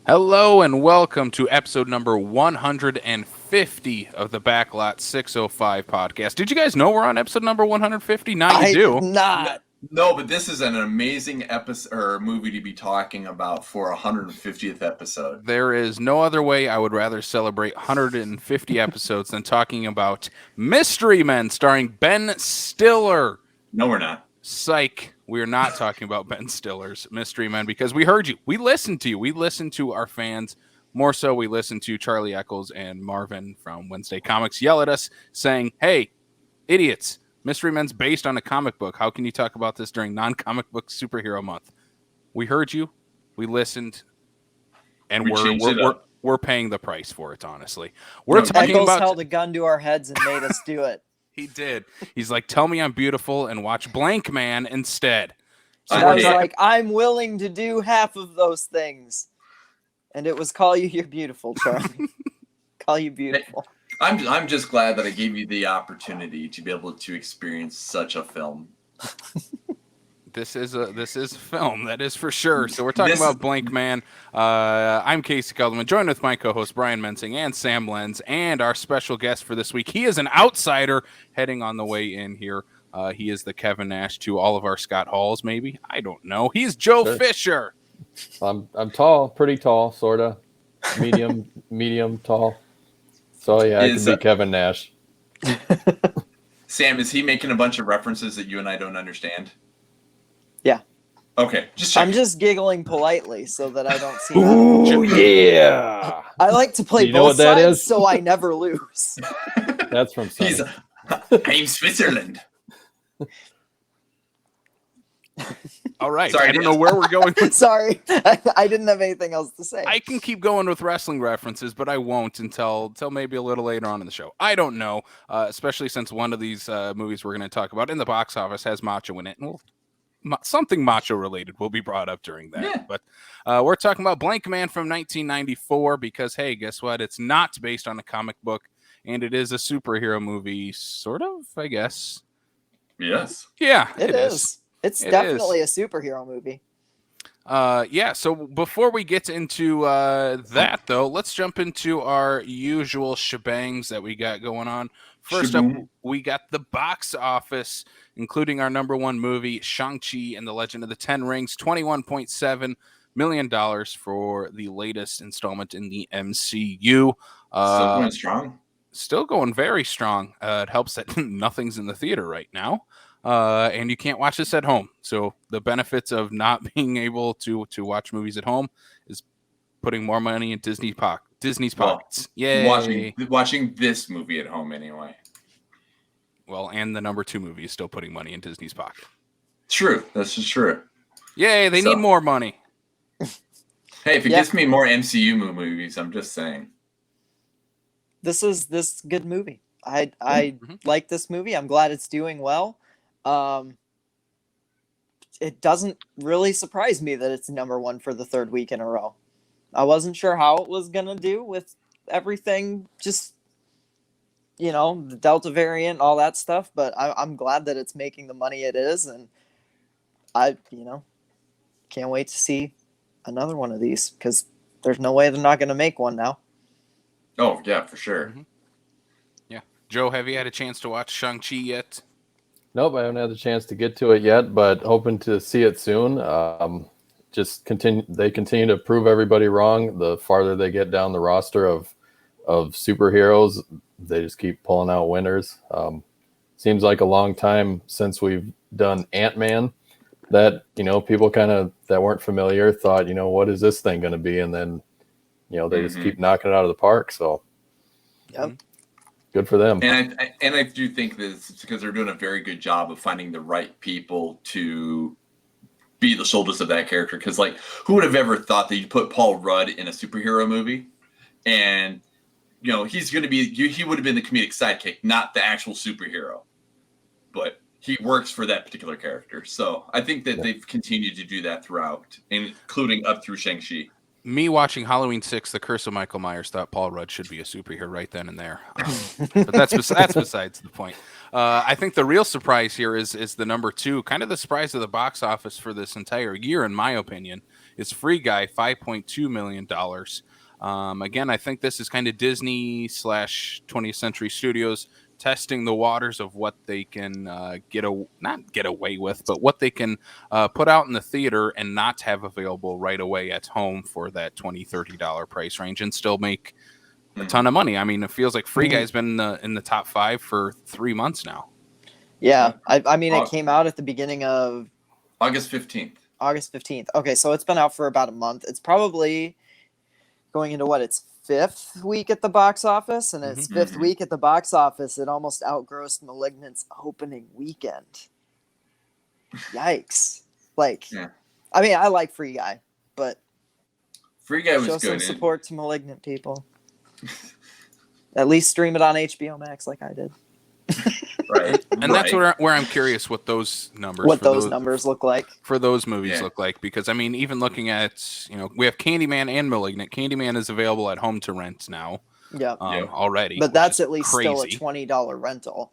Hello and welcome to episode number 150 of the Backlot 605 podcast. Did you guys know we're on episode number 150? Now you I do. did not. No, but this is an amazing episode or movie to be talking about for 150th episode. There is no other way I would rather celebrate 150 episodes than talking about Mystery Men starring Ben Stiller. No, we're not. Psych. We're not talking about Ben Stiller's Mystery Men because we heard you. We listened to you. We listened to our fans. More so, we listened to Charlie Eccles and Marvin from Wednesday Comics yell at us saying, "Hey, idiots, Mystery Men's based on a comic book. How can you talk about this during non-comic book superhero month?" We heard you. We listened. And we're paying the price for it, honestly. We're talking Eccles about... held a gun to our heads and made us do it. He did. He's like, "Tell me I'm beautiful and watch Blankman instead." So I was like, I'm willing to do half of those things. And it was call you you're beautiful, Charlie. Call you beautiful. I'm just glad that I gave you the opportunity to be able to experience such a film. This is a film, that is for sure. So we're talking about Blankman. I'm Casey Kelderman, joined with my co-host Brian Mensing and Sam Lenz, and our special guest for this week. He is an outsider heading on the way in here. He is the Kevin Nash to all of our Scott Halls, maybe. I don't know. He's Joe Fisher. I'm tall, pretty tall, sorta, medium tall. So yeah, I can be Kevin Nash. Sam, is he making a bunch of references that you and I don't understand? Yeah. Okay, just check. I'm just giggling politely so that I don't see. Ooh, yeah. I like to play both sides so I never lose. That's from Sunny. I'm Switzerland. All right. Sorry, I don't know where we're going with. Sorry. I didn't have anything else to say. I can keep going with wrestling references, but I won't until maybe a little later on in the show. I don't know, especially since one of these movies we're going to talk about in the box office has macho in it. And something macho related will be brought up during that. Yeah. But we're talking about Blankman from 1994 because, hey, guess what? It's not based on a comic book, and it is a superhero movie, sort of, I guess. Yes. Yeah, it is. It's definitely a superhero movie. Yeah, so before we get into that, though, let's jump into our usual shebangs that we got going on. First up, we got the box office, including our number one movie, Shang-Chi and the Legend of the Ten Rings, $21.7 million for the latest installment in the MCU. Still going strong? Still going very strong. It helps that nothing's in the theater right now. And you can't watch this at home. So the benefits of not being able to watch movies at home is putting more money in Disney's pockets. Yay. Watching this movie at home anyway. Well, and the number two movie is still putting money in Disney's pocket. True. That's just true. Yay, they need more money. Hey, if it gets me more MCU movies, I'm just saying. This is a good movie. I like this movie. I'm glad it's doing well. It doesn't really surprise me that it's number one for the third week in a row. I wasn't sure how it was going to do with everything, just, the Delta variant, all that stuff, but I'm glad that it's making the money it is, and I, can't wait to see another one of these, because there's no way they're not going to make one now. Oh, yeah, for sure. Mm-hmm. Yeah. Joe, have you had a chance to watch Shang-Chi yet? Nope, I haven't had the chance to get to it yet, but hoping to see it soon. They continue to prove everybody wrong. The farther they get down the roster of superheroes, they just keep pulling out winners. Seems like a long time since we've done Ant-Man that, people kind of that weren't familiar thought, what is this thing going to be? And then, they just keep knocking it out of the park. So good for them. And I do think that it's because they're doing a very good job of finding the right people to be the shoulders of that character. Because, who would have ever thought that you put Paul Rudd in a superhero movie? And, he's going to be, he would have been the comedic sidekick, not the actual superhero. But he works for that particular character. So I think that they've continued to do that throughout, including up through Shang-Chi. Me watching Halloween 6, The Curse of Michael Myers, thought Paul Rudd should be a superhero right then and there. But that's besides the point. I think the real surprise here is the number 2, kind of the surprise of the box office for this entire year, in my opinion, is Free Guy, $5.2 million. Again, I think this is kind of Disney / 20th Century Studios testing the waters of what they can not get away with, but what they can put out in the theater and not have available right away at home for that $20, $30 price range and still make a ton of money. I mean, it feels like Free Guy's been in the top 5 for 3 months now. Yeah, I mean, it came out at the beginning of August 15th. August 15th. Okay, so it's been out for about a month. It's probably going into its 5th week at the box office, and its 5th week at the box office, it almost outgrossed *Malignant's opening weekend. Yikes! I mean, I like Free Guy, but Free Guy was show good. some support to *Malignant, people. At least stream it on HBO Max, like I did. Right, and that's where I'm curious what those numbers, numbers look like for those movies look like, because I mean, even looking at we have Candyman and *Malignant*. Candyman is available at home to rent now, already, but that's at least crazy. still a $20 rental.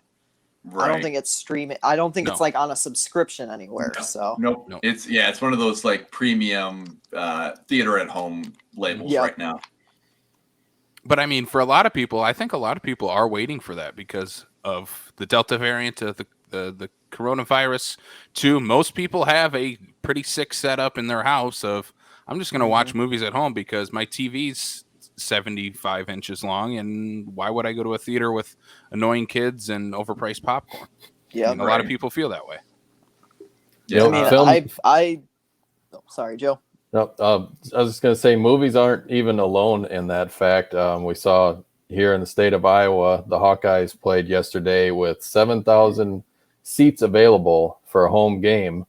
Right. I don't think it's streaming. I don't think it's like on a subscription anywhere. Nope. It's one of those like premium theater at home labels right now. But I mean, for a lot of people, I think a lot of people are waiting for that because of the Delta variant of the coronavirus. Too, most people have a pretty sick setup in their house of, I'm just going to watch movies at home because my TV's 75 inches long, and why would I go to a theater with annoying kids and overpriced popcorn? Yeah, a lot of people feel that way. Yeah, I mean, sorry, Joe. No, I was just going to say, movies aren't even alone in that fact. We saw here in the state of Iowa, the Hawkeyes played yesterday with 7,000 seats available for a home game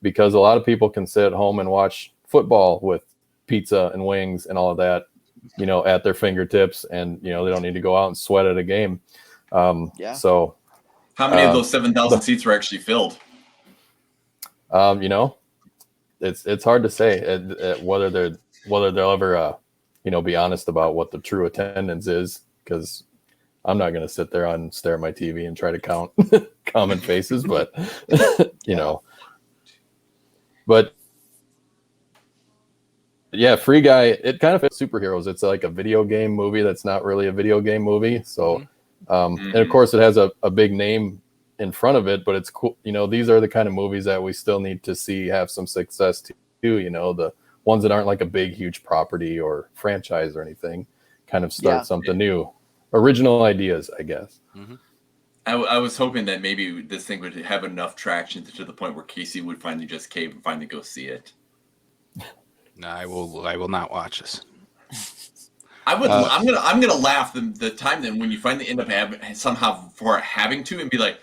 because a lot of people can sit at home and watch football with pizza and wings and all of that, at their fingertips, and they don't need to go out and sweat at a game. So, how many of those 7,000 seats were actually filled? It's hard to say whether they'll ever be honest about what the true attendance is, because I'm not going to sit there and stare at my TV and try to count common faces, but but yeah, Free Guy, it kind of fits superheroes. It's like a video game movie that's not really a video game movie. So and of course it has a big name in front of it, but it's cool. These are the kind of movies that we still need to see have some success too. The ones that aren't like a big, huge property or franchise or anything, kind of start something new. Original ideas, I guess. I was hoping that maybe this thing would have enough traction to the point where Casey would finally just cave and finally go see it. No, I will not watch this. I'm gonna laugh the time then when you finally end up having to and be like,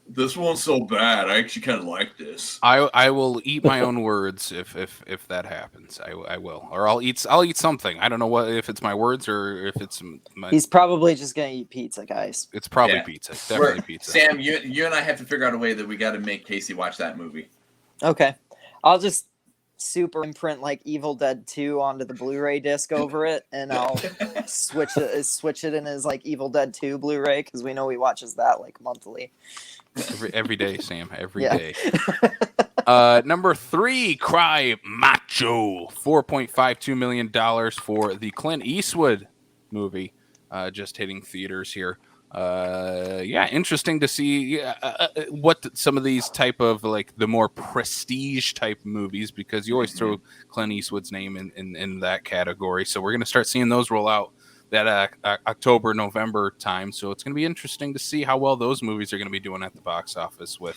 this one's so bad. I actually kind of like this. I will eat my own words if that happens. I will, or I'll eat something. I don't know if it's my words or if it's my. He's probably just gonna eat pizza, guys. It's probably pizza. Definitely pizza. Sam, you and I have to figure out a way that we got to make Casey watch that movie. Okay, I'll just super imprint like Evil Dead 2 onto the Blu-ray disc over it, and I'll switch it in as like Evil Dead 2 Blu-ray, because we know he watches that like monthly. Every day, Sam. Every day. Number 3, Cry Macho. $4.52 million for the Clint Eastwood movie, just hitting theaters here. Interesting to see what some of these type of like the more prestige type movies, because you always throw Clint Eastwood's name in that category. So we're going to start seeing those roll out that October, November time. So it's going to be interesting to see how well those movies are going to be doing at the box office with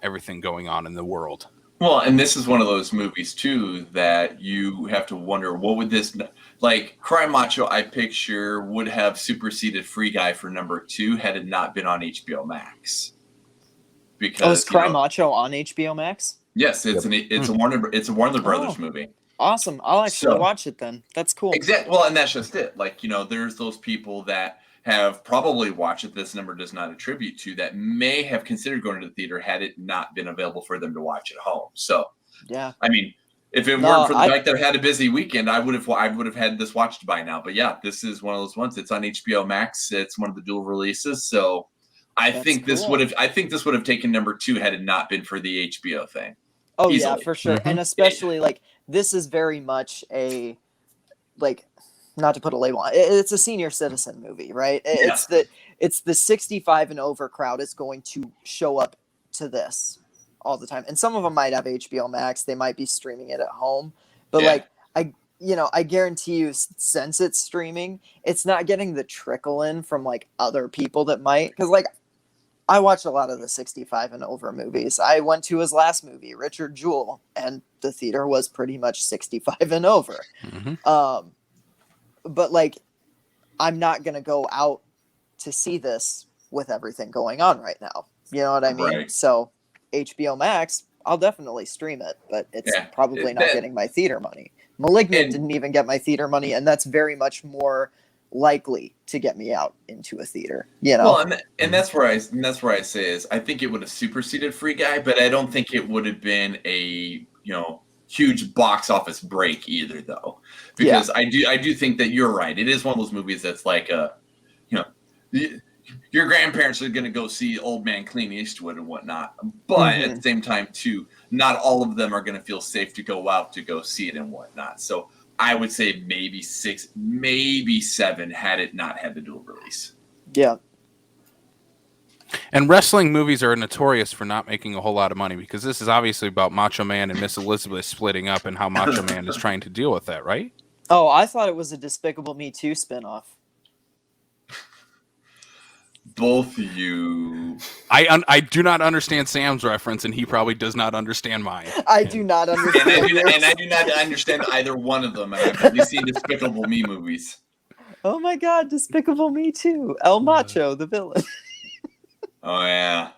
everything going on in the world. Well, and this is one of those movies too that you have to wonder, what would this, like Cry Macho, I picture would have superseded Free Guy for number 2 had it not been on HBO Max. Because is Cry Macho on HBO Max? Yes, it's a Warner Brothers movie. Awesome. I'll actually watch it then. That's cool. Exactly. Well, and that's just it. Like, there's those people that have probably watched it, this number does not attribute to, that may have considered going to the theater had it not been available for them to watch at home. So, yeah. I mean, if it weren't for the fact that I had a busy weekend, I would have had this watched by now. But yeah, this is one of those ones. It's on HBO Max. It's one of the dual releases. So I That's think this cool. would have taken number 2 had it not been for the HBO thing. Oh Easily. yeah, for sure. Mhm. And especially like this is very much a like not to put a label on it, it's a senior citizen movie, right? Yes. It's the 65 and over crowd is going to show up to this all the time. And some of them might have HBO Max, they might be streaming it at home, but Yeah. like I guarantee you since it's streaming, it's not getting the trickle in from like other people that might, cuz like I watch a lot of the 65 and over movies. I went to his last movie, Richard Jewell, and the theater was pretty much 65 and over. Mhm. But like, I'm not going to go out to see this with everything going on right now. You know what I mean? Right. So HBO Max, I'll definitely stream it, but it's Yeah. probably not That- getting my theater money. Malignant And- didn't even get my theater money, and that's very much more likely to get me out into a theater. You know? Well, and that's where I say is I think it would have superseded Free Guy, but I don't think it would have been a huge box office break either, though, because I do think that you're right. It is one of those movies that's like your grandparents are going to go see Old Man Clint Eastwood and whatnot, but at the same time, too, not all of them are going to feel safe to go out to go see it and whatnot. So I would say maybe 6, maybe 7 had it not had the dual release. Yeah. And wrestling movies are notorious for not making a whole lot of money because this is obviously about Macho Man and Miss Elizabeth splitting up and how Macho Man is trying to deal with that, right? Oh, I thought it was a Despicable Me 2 spinoff. Both of you. I do not understand Sam's reference, and he probably does not understand mine. I do not understand. And I do not understand either one of them. And I've only seen Despicable Me movies. Oh my god, Despicable Me 2. El Macho, the villain. Oh, yeah.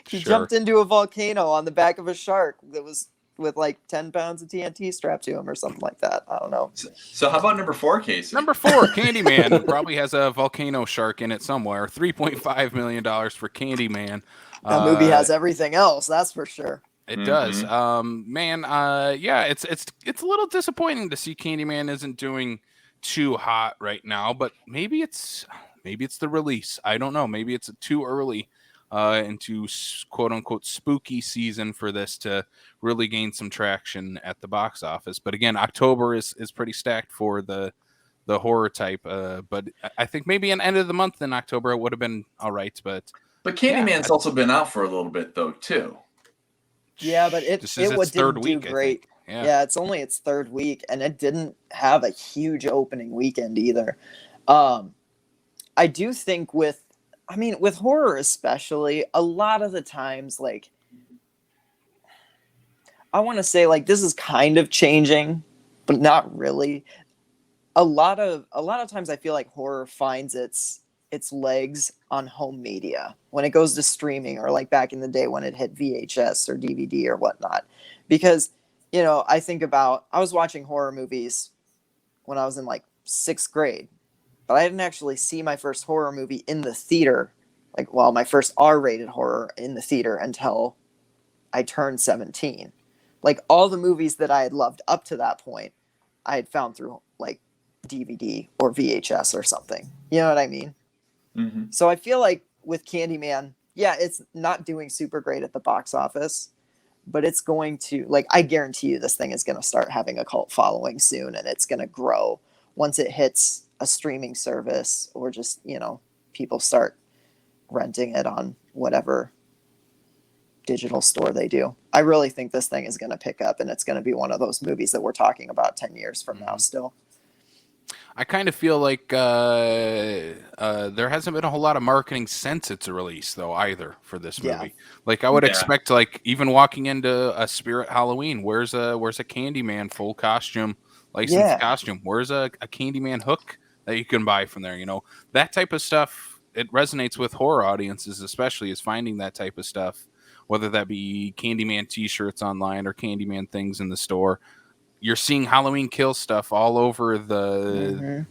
He Sure. jumped into a volcano on the back of a shark that was with like 10 pounds of TNT strapped to him or something like that. I don't know. So how about number 4, Casey? Number 4, Candyman probably has a volcano shark in it somewhere. $3.5 million for Candyman. That movie has everything else, that's for sure. It does. Yeah, it's a little disappointing to see Candyman isn't doing too hot right now, but maybe it's the release. I don't know. Maybe it's too early into quote unquote spooky season for this to really gain some traction at the box office. But again, October is pretty stacked for the horror type. But I think maybe an end of the month in October it would have been all right. But Candyman's also been out for a little bit though too. Yeah, but it This is its didn't third do week, I great. think. Yeah, it's only its third week, and it didn't have a huge opening weekend either. I do think with horror especially, a lot of the times, like, I want to say, like, this is kind of changing, but not really. A lot of times I feel like horror finds its legs on home media when it goes to streaming, or like back in the day when it hit VHS or DVD or whatnot. Because, I was watching horror movies when I was in like 6th grade, but I didn't actually see my first horror movie in the theater, my first R-rated horror in the theater until I turned 17. Like, all the movies that I had loved up to that point, I had found through like DVD or VHS or something. You know what I mean? Mm-hmm. So I feel like with Candyman, yeah, it's not doing super great at the box office, but it's going to, like, I guarantee you this thing is going to start having a cult following soon, and it's going to grow once it hits a streaming service, or just, people start renting it on whatever digital store they do. I really think this thing is going to pick up, and it's going to be one of those movies that we're talking about 10 years from now still. I kind of feel like there hasn't been a whole lot of marketing since its release, though, either for this movie. Yeah. Like, I would expect, like, even walking into a Spirit Halloween, where's a Candyman full costume, licensed costume? Where's a Candyman hook that you can buy from there? That type of stuff. It resonates with horror audiences, especially, is finding that type of stuff, whether that be Candyman T-shirts online or Candyman things in the store. You're seeing Halloween Kills stuff all over the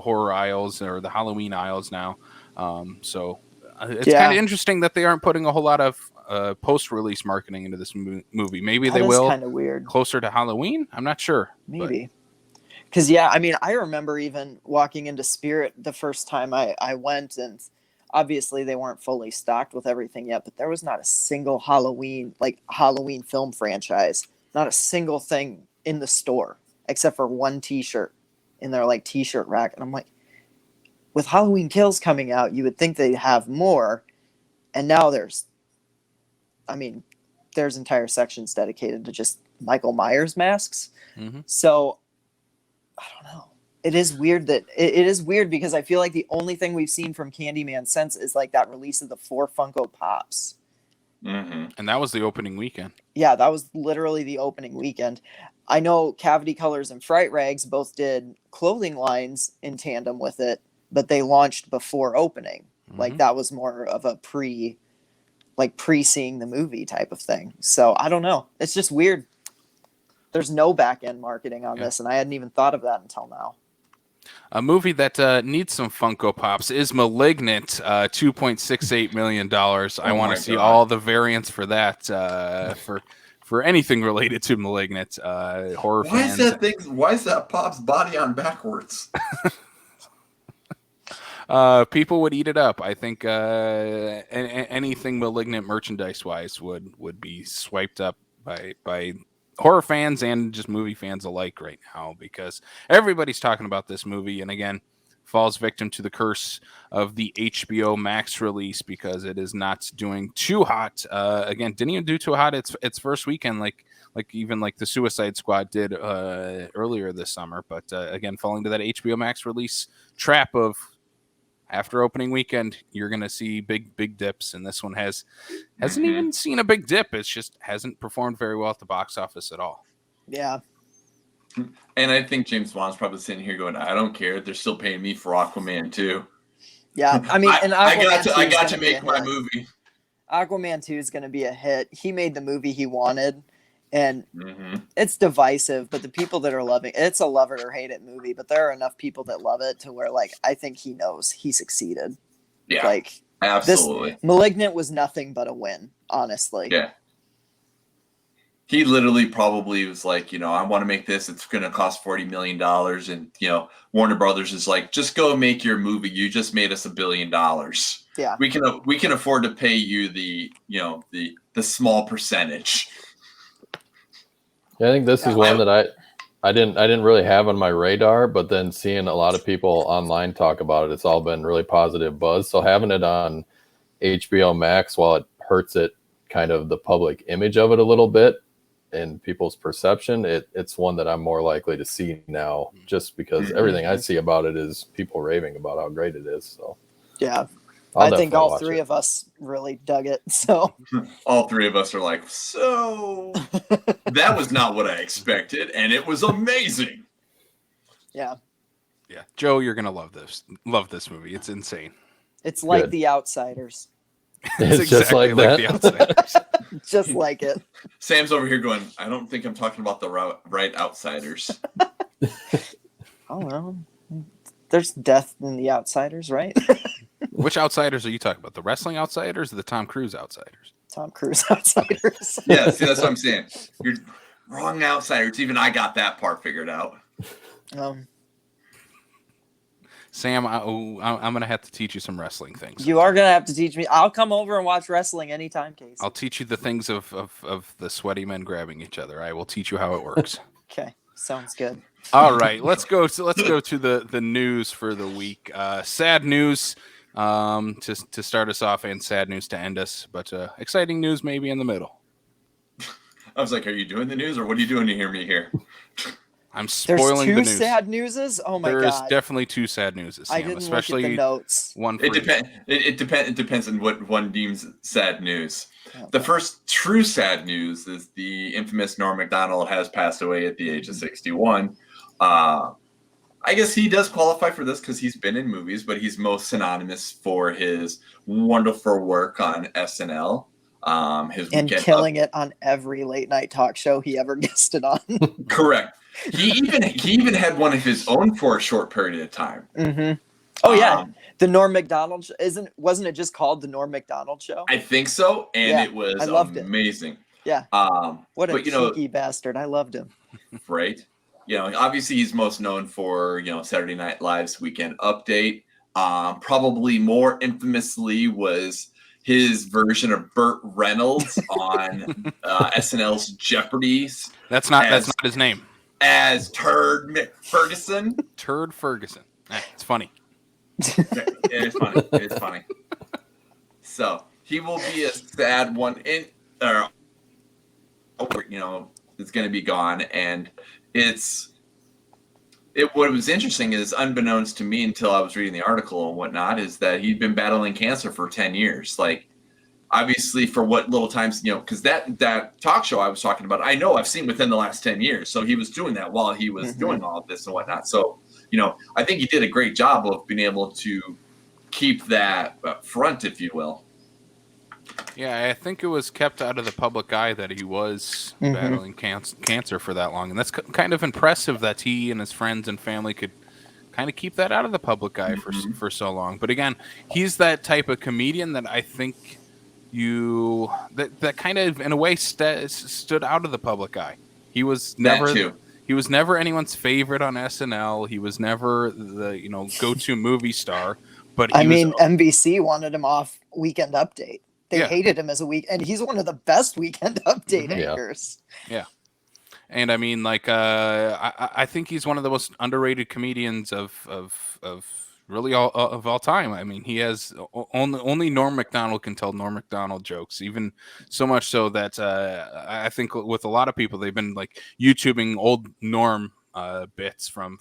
horror aisles or the Halloween aisles now. So it's kind of interesting that they aren't putting a whole lot of post-release marketing into this movie. Maybe they will. Kind of weird. Closer to Halloween. I'm not sure. Maybe. Because, I remember even walking into Spirit the first time I went, and obviously they weren't fully stocked with everything yet, but there was not a single Halloween film franchise, not a single thing in the store except for one T-shirt in their like T-shirt rack. And I'm like, with Halloween Kills coming out, you would think they'd have more. And now there's entire sections dedicated to just Michael Myers masks. Mm-hmm. So I don't know. It is weird because I feel like the only thing we've seen from Candyman since is like that release of the 4 Funko Pops. Mm-hmm. And that was the opening weekend. Yeah, that was literally the opening weekend. I know Cavity Colors and Fright Rags both did clothing lines in tandem with it, but they launched before opening. Mm-hmm. Like that was more of a pre-seeing the movie type of thing. So I don't know. It's just weird. There's no back end marketing on this, and I hadn't even thought of that until now. A movie that needs some Funko Pops is Malignant, $2.68 million. I want to see all the variants for that, for anything related to Malignant. Horror fans. Why is that Pop's body on backwards? People would eat it up. I think anything Malignant merchandise-wise would be swiped up by horror fans and just movie fans alike right now, because everybody's talking about this movie, and again falls victim to the curse of the HBO Max release because it is not doing too hot. Again, didn't even do too hot its first weekend like the Suicide Squad did earlier this summer, but again falling to that HBO Max release trap of after opening weekend, you're going to see big dips, and this one hasn't even seen a big dip. It's just hasn't performed very well at the box office at all. Yeah. And I think James Wan's probably sitting here going, I don't care. They're still paying me for Aquaman 2. Yeah, I mean, and I got to make my movie. Aquaman 2 is going to be a hit. He made the movie he wanted, and it's divisive, but the people that are loving it's a love it or hate it movie, but there are enough people that love it to where, like, I think he knows he succeeded. Yeah, like, absolutely. Malignant was nothing but a win, honestly. Yeah. He literally probably was like, I want to make this. It's going to cost $40 million. And, Warner Brothers is like, just go make your movie. You just made us $1 billion. Yeah. We can afford to pay you the small percentage. Yeah, I think this is one that I didn't really have on my radar, but then seeing a lot of people online talk about it, it's all been really positive buzz. So having it on HBO Max, while it hurts it kind of the public image of it a little bit and people's perception, it's one that I'm more likely to see now, just because everything I see about it is people raving about how great it is. So yeah. I think all three of us really dug it. So all three of us are like, so that was not what I expected, and it was amazing. Yeah. Yeah. Joe, you're gonna love this. Love this movie. It's insane. It's like The Outsiders. It's exactly like The Outsiders. Just like it. Sam's over here going, I don't think I'm talking about the right Outsiders. Oh well. There's death in The Outsiders, right? Which Outsiders are you talking about? The wrestling Outsiders or the Tom Cruise Outsiders? Tom Cruise Outsiders. Yeah, see, that's what I'm saying. You're wrong Outsiders. Even I got that part figured out. Sam, I'm going to have to teach you some wrestling things. You are going to have to teach me. I'll come over and watch wrestling anytime, Casey. I'll teach you the things of the sweaty men grabbing each other. I will teach you how it works. Okay, sounds good. All right, let's go to the news for the week. Sad news to start us off, and sad news to end us, but exciting news maybe in the middle. I was like, are you doing the news, or what are you doing to hear me here? I'm spoiling the news. There's two sad newses? Oh my god. There is definitely two sad newses, Sam. I didn't especially look at the notes. One for It depends on what one deems sad news. The first true sad news is the infamous Norm Macdonald has passed away at the age of 61. I guess he does qualify for this because he's been in movies, but he's most synonymous for his wonderful work on SNL. And killing it on every late night talk show he ever guested on. Correct. He even had one of his own for a short period of time. Mm-hmm. Oh yeah, the Norm Macdonald wasn't it just called the Norm Macdonald Show? I think so, and it was amazing. Yeah. What a cheeky bastard! I loved him. Right. Obviously he's most known for Saturday Night Live's Weekend Update. Probably more infamously was his version of Burt Reynolds on SNL's Jeopardy. That's not his name. As Turd Ferguson. Turd Ferguson. It's funny. It is funny. It is funny. So he will be a sad one it's going to be gone. And what was interesting is, unbeknownst to me until I was reading the article and whatnot, is that he'd been battling cancer for 10 years. Like, obviously, for what little times, because that talk show I was talking about, I know I've seen within the last 10 years. So he was doing that while he was doing all of this and whatnot. So, I think he did a great job of being able to keep that front, if you will. Yeah, I think it was kept out of the public eye that he was battling cancer for that long. And that's kind of impressive that he and his friends and family could kind of keep that out of the public eye for so long. But again, he's that type of comedian that I think that kind of, in a way, stood out of the public eye. He was never anyone's favorite on SNL. He was never the go-to movie star. But NBC wanted him off Weekend Update. They hated him as and he's one of the best Weekend Update anchors. Yeah. And I mean, I think he's one of the most underrated comedians of really of all time. I mean, he has only Norm Macdonald can tell Norm Macdonald jokes, even so much so that I think with a lot of people, they've been like YouTubing old Norm bits from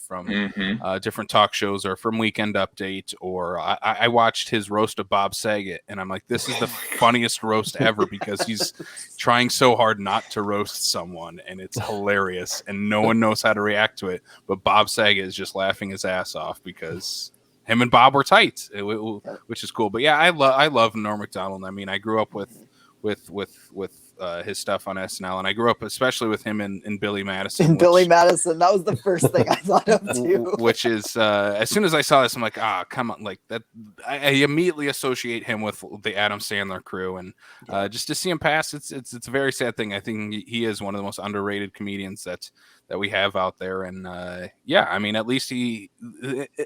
different talk shows or from Weekend Update, or I watched his roast of Bob Saget, and I'm like, this is the funniest roast ever because he's trying so hard not to roast someone, and it's hilarious, and no one knows how to react to it, but Bob Saget is just laughing his ass off because him and Bob were tight, which is cool. But yeah, I love Norm Macdonald. I mean, I grew up with his stuff on SNL, and I grew up especially with him in Billy Madison. Billy Madison, that was the first thing I thought of too. Which is, as soon as I saw this, I'm like, come on, like that. I immediately associate him with the Adam Sandler crew, and just to see him pass, it's a very sad thing. I think he is one of the most underrated comedians that we have out there, and I mean, at least he,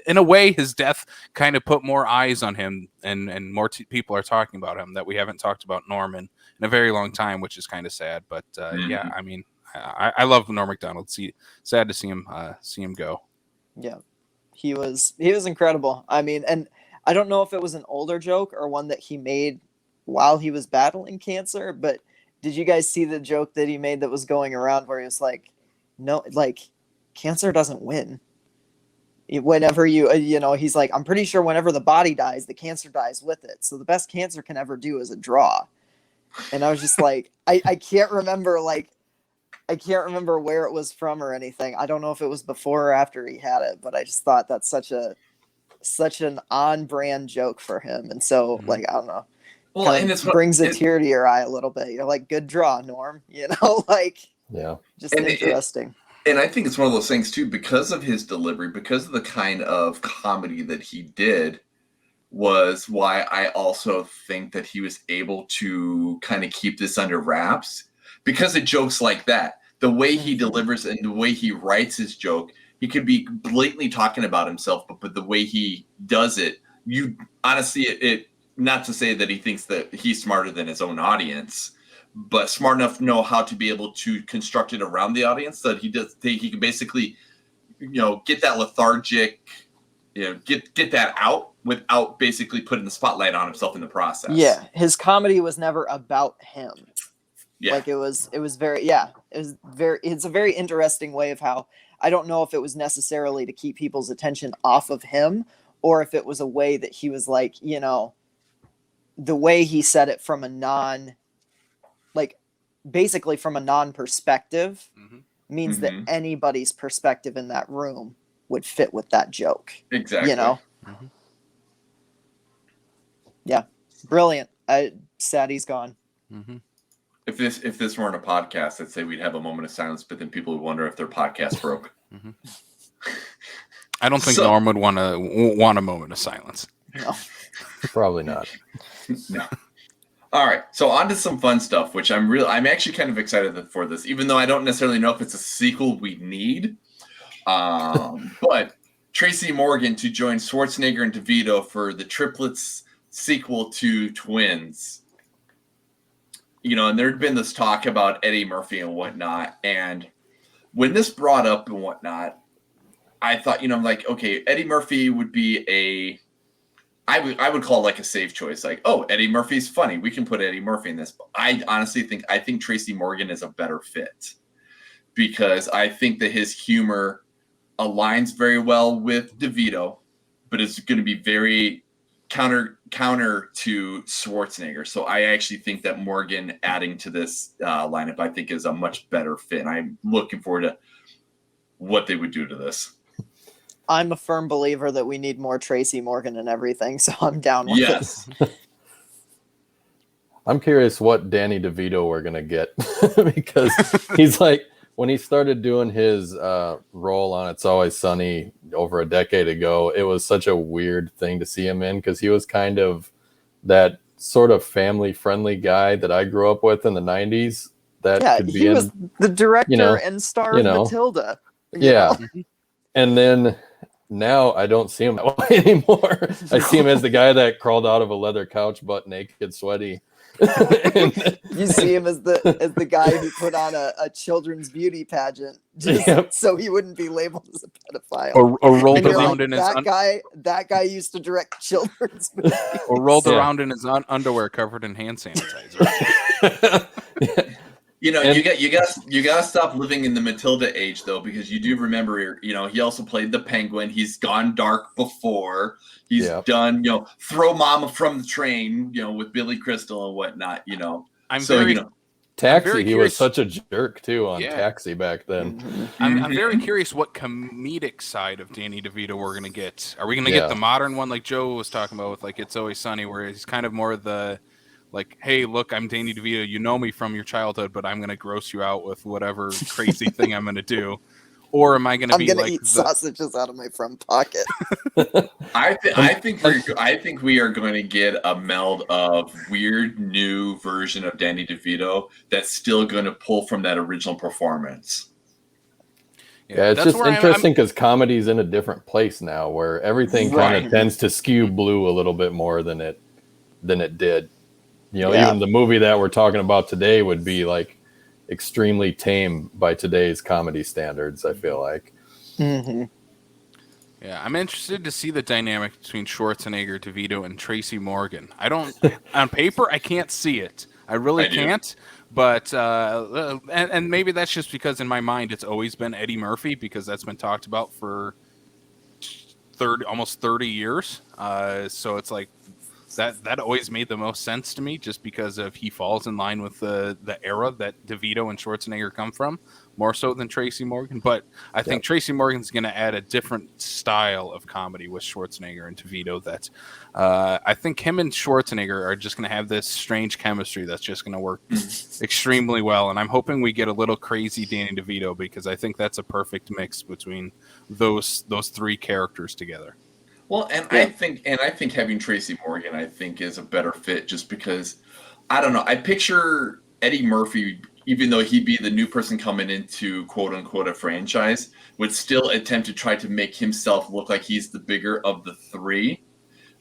in a way, his death kind of put more eyes on him, and more people are talking about him that we haven't talked about Norman in a very long time, which is kind of sad. But yeah, I mean, I love Norm Macdonald. Sad to see him go. Yeah, he was incredible. I mean, and I don't know if it was an older joke or one that he made while he was battling cancer, but did you guys see the joke that he made that was going around where he was like, no, like, cancer doesn't win. Whenever he's like, I'm pretty sure whenever the body dies, the cancer dies with it. So the best cancer can ever do is a draw. And I was just like, I can't remember where it was from or anything. I don't know if it was before or after he had it, but I just thought that's such an on-brand joke for him. And so, like, I don't know. Well, and it brings a tear to your eye a little bit. You're like, good draw, Norm. Like, yeah, just interesting. And I think it's one of those things too, because of his delivery, because of the kind of comedy that he did, was why I also think that he was able to kind of keep this under wraps, because of jokes like that. The way he delivers and the way he writes his joke, he could be blatantly talking about himself, but the way he does it, you honestly, it not to say that he thinks that he's smarter than his own audience, but smart enough to know how to be able to construct it around the audience so that he can basically, get that lethargic, get that out without basically putting the spotlight on himself in the process. Yeah. His comedy was never about him. Yeah. Like it's a very interesting way of how, I don't know if it was necessarily to keep people's attention off of him, or if it was a way that he was like, the way he said it from a basically from a non-perspective means that anybody's perspective in that room would fit with that joke. Exactly. Yeah. Brilliant. Sad he's gone. If this weren't a podcast, I'd say we'd have a moment of silence, but then people would wonder if their podcast broke. I don't think Norm would want a moment of silence. No. Probably not. No. All right, so on to some fun stuff, which I'm actually kind of excited for this, even though I don't necessarily know if it's a sequel we need. But Tracy Morgan to join Schwarzenegger and DeVito for the triplets sequel to Twins. You know, and there'd been this talk about Eddie Murphy and whatnot. And when this brought up and whatnot, I thought, you know, like, okay, Eddie Murphy would be I would call it like a safe choice. Like, oh, Eddie Murphy's funny. We can put Eddie Murphy in this. But I honestly think Tracy Morgan is a better fit because I think that his humor aligns very well with DeVito, but it's going to be very counter to Schwarzenegger. So I actually think that Morgan adding to this lineup, I think, is a much better fit. And I'm looking forward to what they would do to this. I'm a firm believer that we need more Tracy Morgan and everything, so I'm down with it. I'm curious what Danny DeVito we're going to get because he's like, when he started doing his role on It's Always Sunny over a decade ago, it was such a weird thing to see him in because he was kind of that sort of family-friendly guy that I grew up with in the 90s. He was the director and star of Matilda. Yeah. And then now I don't see him that way anymore. I see him as the guy that crawled out of a leather couch butt naked, sweaty. You see him as the guy who put on a children's beauty pageant so he wouldn't be labeled as a pedophile. Or rolled around in his that guy used to direct children's movies. Or rolled around in his underwear covered in hand sanitizer. You know, you gotta stop living in the Matilda age though, because you do remember, you know, he also played the Penguin. He's gone dark before. He's done, you know, Throw Mama from the Train, you know, with Billy Crystal and whatnot. You know, Taxi. He was such a jerk too on Taxi back then. I'm very curious what comedic side of Danny DeVito we're gonna get. Are we gonna get the modern one like Joe was talking about with like It's Always Sunny, where he's kind of more the like, hey, look, I'm Danny DeVito. You know me from your childhood, but I'm going to gross you out with whatever crazy thing I'm going to do. Or am I going to be like eat sausages out of my front pocket? I think we are going to get a meld of weird new version of Danny DeVito that's still going to pull from that original perforance. Yeah, it's just interesting because comedy's in a different place now, where everything kind of tends to skew blue a little bit more than it did. You know, even the movie that we're talking about today would be like extremely tame by today's comedy standards, I feel like. Mm-hmm. Yeah, I'm interested to see the dynamic between Schwarzenegger, DeVito, and Tracy Morgan. On paper, I can't see it. I really can't. But, and maybe that's just because in my mind it's always been Eddie Murphy, because that's been talked about for almost 30 years. So it's like, that always made the most sense to me, just because of he falls in line with the era that DeVito and Schwarzenegger come from, more so than Tracy Morgan. But I think Tracy Morgan's going to add a different style of comedy with Schwarzenegger and DeVito that I think him and Schwarzenegger are just going to have this strange chemistry that's just going to work extremely well. And I'm hoping we get a little crazy Danny DeVito, because I think that's a perfect mix between those three characters together. Well, I think having Tracy Morgan, I think, is a better fit, just because, I don't know, I picture Eddie Murphy, even though he'd be the new person coming into quote unquote a franchise, would still attempt to try to make himself look like he's the bigger of the three.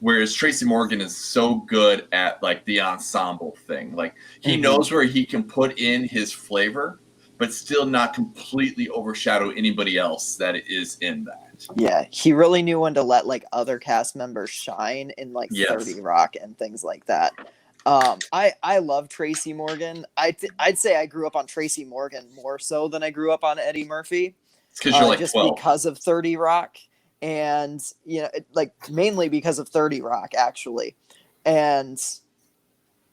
Whereas Tracy Morgan is so good at like the ensemble thing. Like he knows where he can put in his flavor, but still not completely overshadow anybody else that is in that. Yeah, he really knew when to let like other cast members shine in like 30 Rock and things like that. I love Tracy Morgan. I'd say I grew up on Tracy Morgan more so than I grew up on Eddie Murphy. It's because you're like just 12. Because of 30 Rock, and you know, like mainly because of 30 Rock actually. And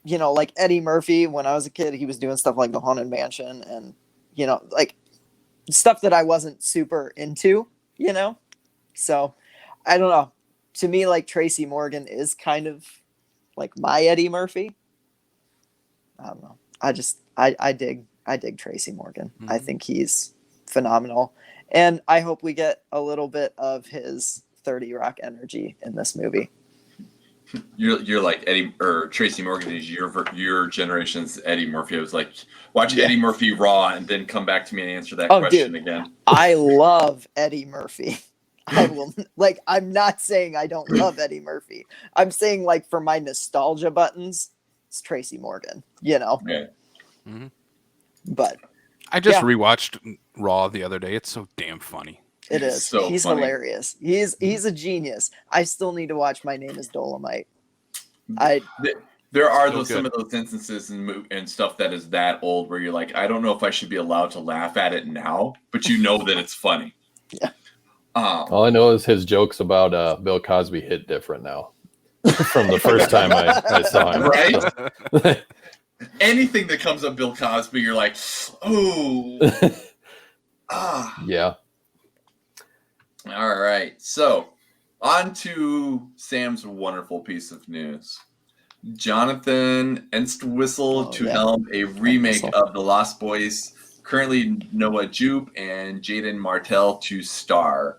you know, like Eddie Murphy, when I was a kid, he was doing stuff like The Haunted Mansion and you know, like stuff that I wasn't super into. You know, so I don't know. To me, like Tracy Morgan is kind of like my Eddie Murphy. I don't know. I dig Tracy Morgan. Mm-hmm. I think he's phenomenal, and I hope we get a little bit of his 30 Rock energy in this movie. You're like Eddie, or Tracy Morgan is your generation's Eddie Murphy. I was like, watch Eddie Murphy Raw and then come back to me and answer that question again. I love Eddie Murphy. I will like. I'm not saying I don't love Eddie Murphy. I'm saying like for my nostalgia buttons, it's Tracy Morgan. You know. Yeah. But I just Yeah. rewatched Raw the other day. It's so damn funny. it He's is. so He's funny. hilarious. He's a genius. I still need to watch My Name Is Dolomite. There are So some of those instances and stuff that is that old where you're like, I don't know if I should be allowed to laugh at it now, but you know that it's funny. Yeah. All I know is his jokes about Bill Cosby hit different now from the first time I saw him. Right? Anything that comes up Bill Cosby, you're like, oh. Yeah. All right. So, on to Sam's wonderful piece of news. Jonathan Entwistle to helm a remake of The Lost Boys. Currently, Noah Jupe and Jaden Martell to star.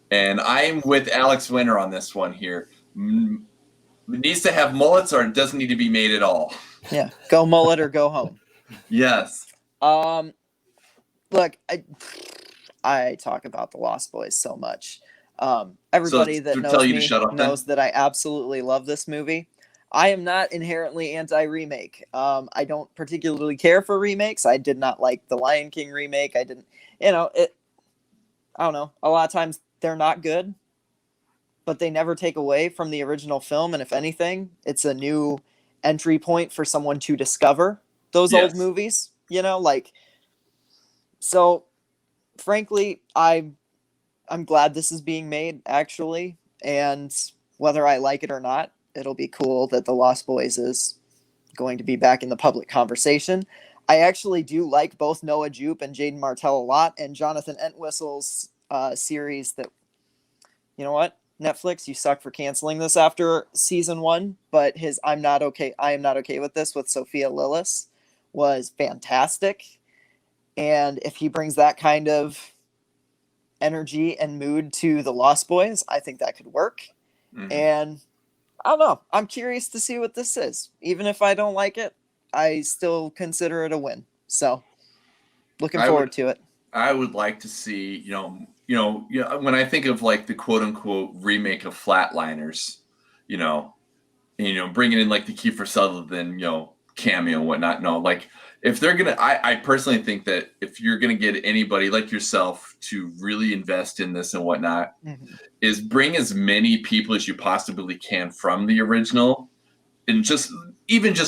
And I'm with Alex Winter on this one here. Needs to have mullets or it doesn't need to be made at all. Yeah, go mullet or go home. Yes. Look, I talk about The Lost Boys so much. Everybody that knows me knows that I absolutely love this movie. I am not inherently anti-remake. I don't particularly care for remakes. I did not like the Lion King remake. I didn't, I don't know. A lot of times they're not good, but they never take away from the original film. And if anything, it's a new entry point for someone to discover those old movies, so frankly, I'm glad this is being made actually. And whether I like it or not, it'll be cool that The Lost Boys is going to be back in the public conversation. I actually do like both Noah Jupe and Jaden Martell a lot, and Jonathan Entwistle's series that, you know what? Netflix, you suck for canceling this after season 1, but his I am not okay with this with Sophia Lillis was fantastic. And if he brings that kind of energy and mood to The Lost Boys, I think that could work. Mm-hmm. And I don't know. I'm curious to see what this is. Even if I don't like it, I still consider it a win. So looking forward to it. I would like to see, when I think of like the quote unquote remake of Flatliners, bringing in like the Kiefer Sutherland, cameo and whatnot. No, like if they're going to, I personally think that if you're going to get anybody like yourself to really invest in this and whatnot, is bring as many people as you possibly can from the original and just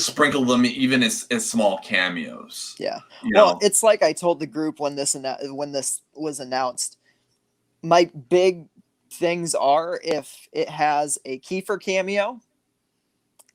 sprinkle them even as small cameos. Yeah. Well, it's like I told the group when this was announced, my big things are if it has a Kiefer cameo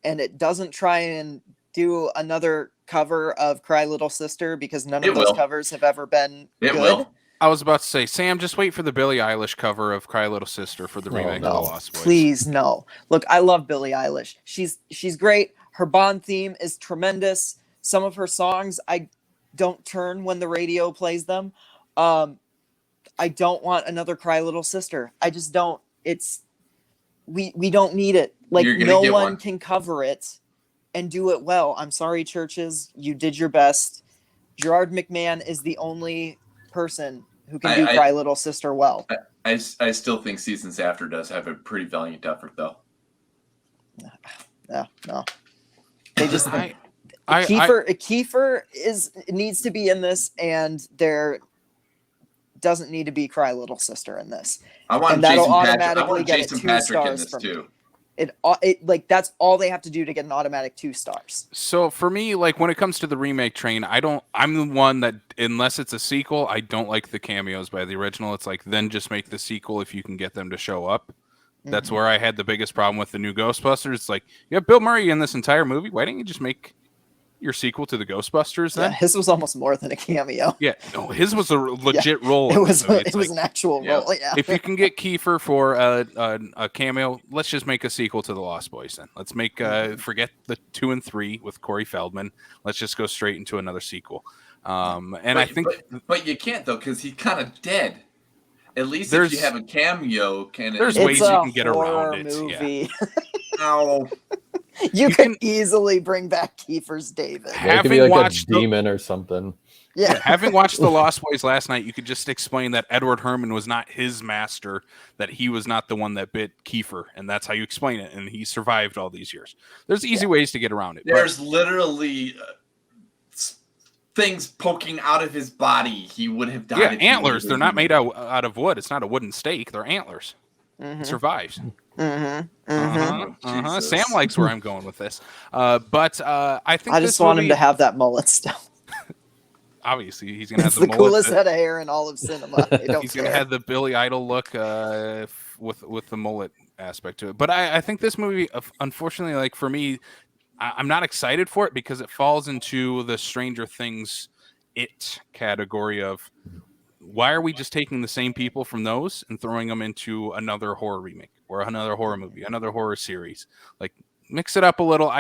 and it doesn't try and do another cover of Cry Little Sister, because none of those covers have ever been good. Will. I was about to say, Sam, just wait for the Billie Eilish cover of Cry Little Sister for the remake of The Lost Boys. Please, no. Look, I love Billie Eilish. She's great. Her Bond theme is tremendous. Some of her songs, I don't turn when the radio plays them. I don't want another Cry Little Sister. I just don't. We don't need it. Like, no one can cover it and do it well. I'm sorry, churches. You did your best. Gerard McMahon is the only person who can do Cry Little Sister well. I still think Seasons After does have a pretty valiant effort, though. No. They just Kiefer needs to be in this, and there doesn't need to be Cry Little Sister in this. I want Jason Patrick in this too. That's all they have to do to get an automatic 2 stars. So for me, like when it comes to the remake train, I'm the one that, unless it's a sequel, I don't like the cameos by the original. It's like, then just make the sequel if you can get them to show up. That's where I had the biggest problem with the new Ghostbusters. It's like, you have Bill Murray in this entire movie. Why didn't you just make your sequel to the Ghostbusters then? Yeah, his was almost more than a cameo. Yeah, no, his was a legit role. It was an actual role. Yeah. If you can get Kiefer for a cameo, let's just make a sequel to The Lost Boys then. Let's make forget the 2 and 3 with Corey Feldman. Let's just go straight into another sequel. But you can't though, because he's kind of dead. At least if you have a cameo, there's ways you can get around it. Movie. Yeah. No. You can easily bring back Kiefer's David. It could be like a demon or something. Yeah. Having watched The Lost Boys last night, you could just explain that Edward Herman was not his master, that he was not the one that bit Kiefer, and that's how you explain it. And he survived all these years. There's easy ways to get around it. There's literally things poking out of his body. He would have died. Yeah, antlers. They're not made out of wood. It's not a wooden stake. They're antlers. Mm-hmm. It survives. Mm-hmm. Mm-hmm. Sam likes where I'm going with this. But I think I just want him to have that mullet still. Obviously, he's gonna have It's the the mullet. coolest head of hair in all of cinema. He's gonna have the Billy Idol look with the mullet aspect to it. But I think this movie, unfortunately, like for me, I'm not excited for it because it falls into the Stranger Things it category of why are we just taking the same people from those and throwing them into another horror remake or another horror movie, another horror series? Like, mix it up a little.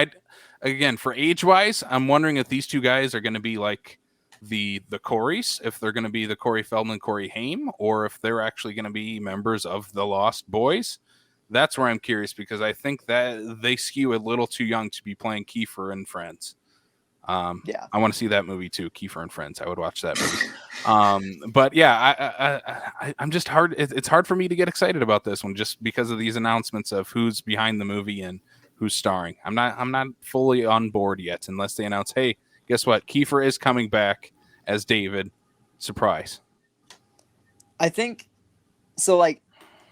Again, for age wise, I'm wondering if these two guys are going to be like the Coreys, if they're going to be the Corey Feldman, Corey Haim, or if they're actually going to be members of the Lost Boys. That's where I'm curious because I think that they skew a little too young to be playing Kiefer and Friends. I want to see that movie too, Kiefer and Friends. I would watch that movie. But yeah, I'm just hard. It's hard for me to get excited about this one just because of these announcements of who's behind the movie and who's starring. I'm not fully on board yet unless they announce, hey, guess what? Kiefer is coming back as David. Surprise. I think so. Like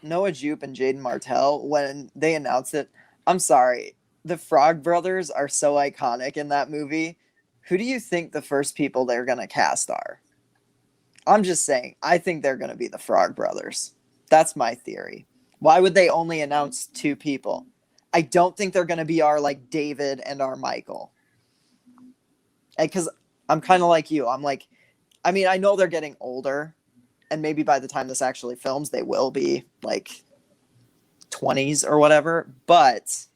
Noah Jupe and Jaden Martell, when they announced it, I'm sorry, the Frog Brothers are so iconic in that movie. Who do you think the first people they're going to cast are? I'm just saying, I think they're going to be the Frog Brothers. That's my theory. Why would they only announce 2 people? I don't think they're going to be our like David and our Michael. Because I'm kind of like you. I'm like, I mean, I know they're getting older, and maybe by the time this actually films, they will be like 20s or whatever, but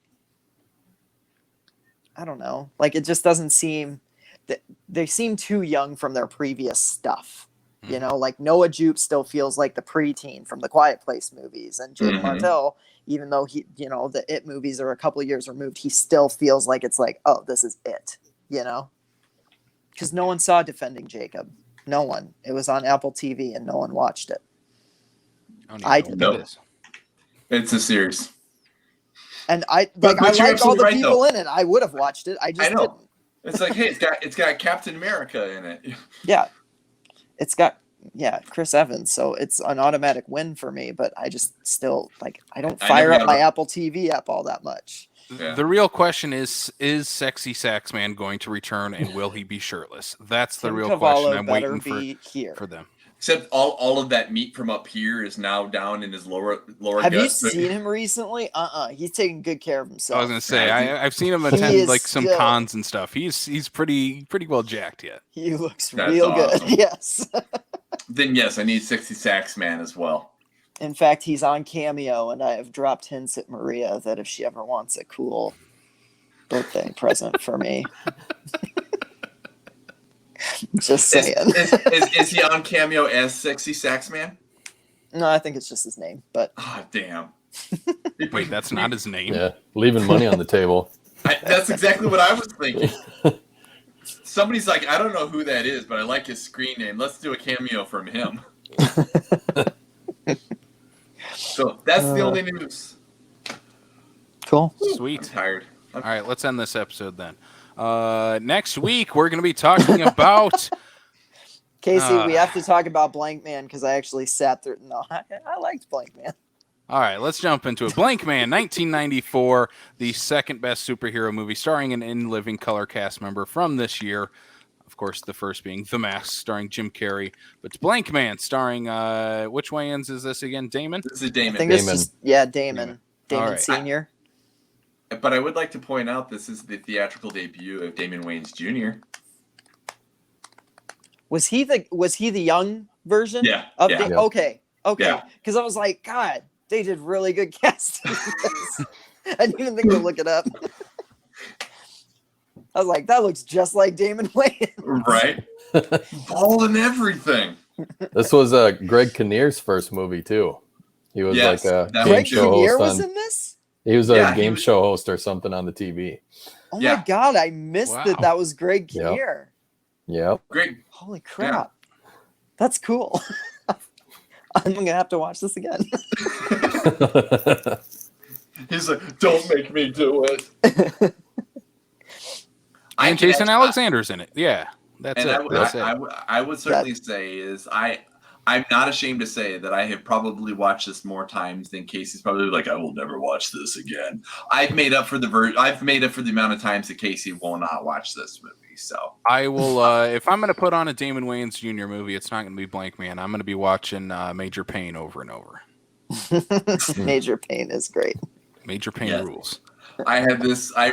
I don't know. Like, it just doesn't seem that they seem too young from their previous stuff. You know, like Noah Jupe still feels like the preteen from the Quiet Place movies, and Jaden Martell, even though he, you know, the It movies are a couple of years removed, he still feels like it's like, oh, this is it, you know? Because no one saw Defending Jacob. No one. It was on Apple TV and no one watched it. I did. No. It's a series. And I But like you're all the absolutely right, people though. in it. I would have watched it. I just I know. didn't. It's like, hey, it's got Captain America in it. Yeah. It's got Chris Evans, so it's an automatic win for me, but I just still like I don't fire up my Apple TV app all that much. Yeah. The real question is Sexy Sax Man going to return and will he be shirtless? That's the Tim real Cavallo question I'm better waiting be here. for them. Except all of that meat from up here is now down in his lower Have you gut. seen him recently? He's taking good care of himself. I was gonna say I've seen him He attend is like some still- cons and stuff. He's pretty well jacked yet. He looks That's real awesome. good. Yes. Then yes, I need 60 Sax Man as well. In fact, he's on Cameo, and I have dropped hints at Maria that if she ever wants a cool birthday present for me. Just saying. Is he on Cameo as Sexy Sax Man? No, I think it's just his name, but Oh, damn. Wait, that's not his name. Yeah, leaving money on the table. That's exactly what I was thinking. Somebody's like, I don't know who that is, but I like his screen name. Let's do a cameo from him. So that's the only news. cool. I'm Sweet. tired. All right, let's end this episode then. Next week we're gonna be talking about Casey, we have to talk about Blankman because I actually sat through. No, I liked Blankman. All right, let's jump into it. Blankman, 1994, the second best superhero movie, starring an in-living color cast member from this year. Of course, the first being The Mask, starring Jim Carrey. But Blankman, starring which Wayans is this again? Damon? This is I Damon. think it's just Damon All right. Senior. But I would like to point out this is the theatrical debut of Damon Wayans Jr. Was he the young version? Yeah, Of yeah. the, okay. Yeah. Because I was like, God, they did really good casting. I didn't even think to look it up. I was like, that looks just like Damon Wayans. Right? Bald and everything. This was Greg Kinnear's first movie too. He was Yes, like a that game Greg show Kinnear host was on. in this? He was a Yeah, he game was- show host or something on the TV. Oh Yeah. my God, I missed Wow. that was Greg Yeah. Kinnear. Yep. Great. Holy crap. That's cool. I'm going to have to watch this again. He's like, don't make me do it. And Jason Alexander's in it. Yeah, that's and it. I would certainly say is I'm not ashamed to say that I have probably watched this more times than Casey's probably like, I will never watch this again. I've made up for the amount of times that Casey will not watch this movie. So I will if I'm going to put on a Damon Wayans Jr. movie, it's not going to be Blankman. I'm going to be watching Major Payne over and over. Major Payne is great. Major Payne rules. I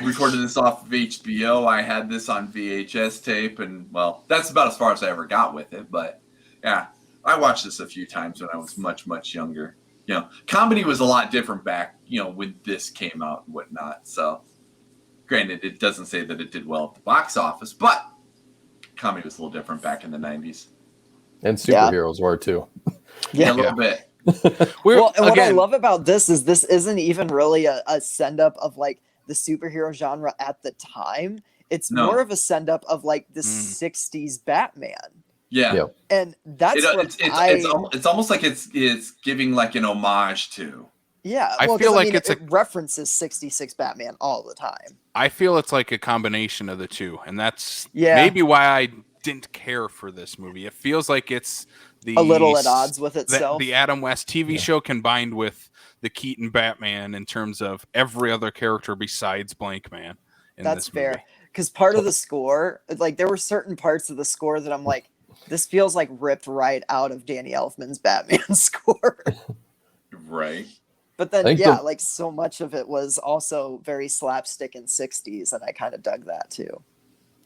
recorded this off of HBO. I had this on VHS tape, and well, that's about as far as I ever got with it. But yeah, I watched this a few times when I was much, much younger. You know, comedy was a lot different back, you know, when this came out and whatnot. So granted, it doesn't say that it did well at the box office, but comedy was a little different back in the 90s. And superheroes were too. Yeah, a little bit. Well, and what I love about this isn't even really a send-up of like the superhero genre at the time. It's more of a send-up of like the 60s Batman. Yeah. Yep. And that's it's almost like it's giving like an homage to. Yeah. I feel like it references 66 Batman all the time. I feel it's like a combination of the two, and that's maybe why I didn't care for this movie. It feels like it's a little at odds with itself. The Adam West TV show combined with the Keaton Batman in terms of every other character besides Blankman. That's fair. Because part of the score, like there were certain parts of the score that I'm like, this feels like ripped right out of Danny Elfman's Batman score. Right. But then, like so much of it was also very slapstick in 60s, and I kind of dug that too.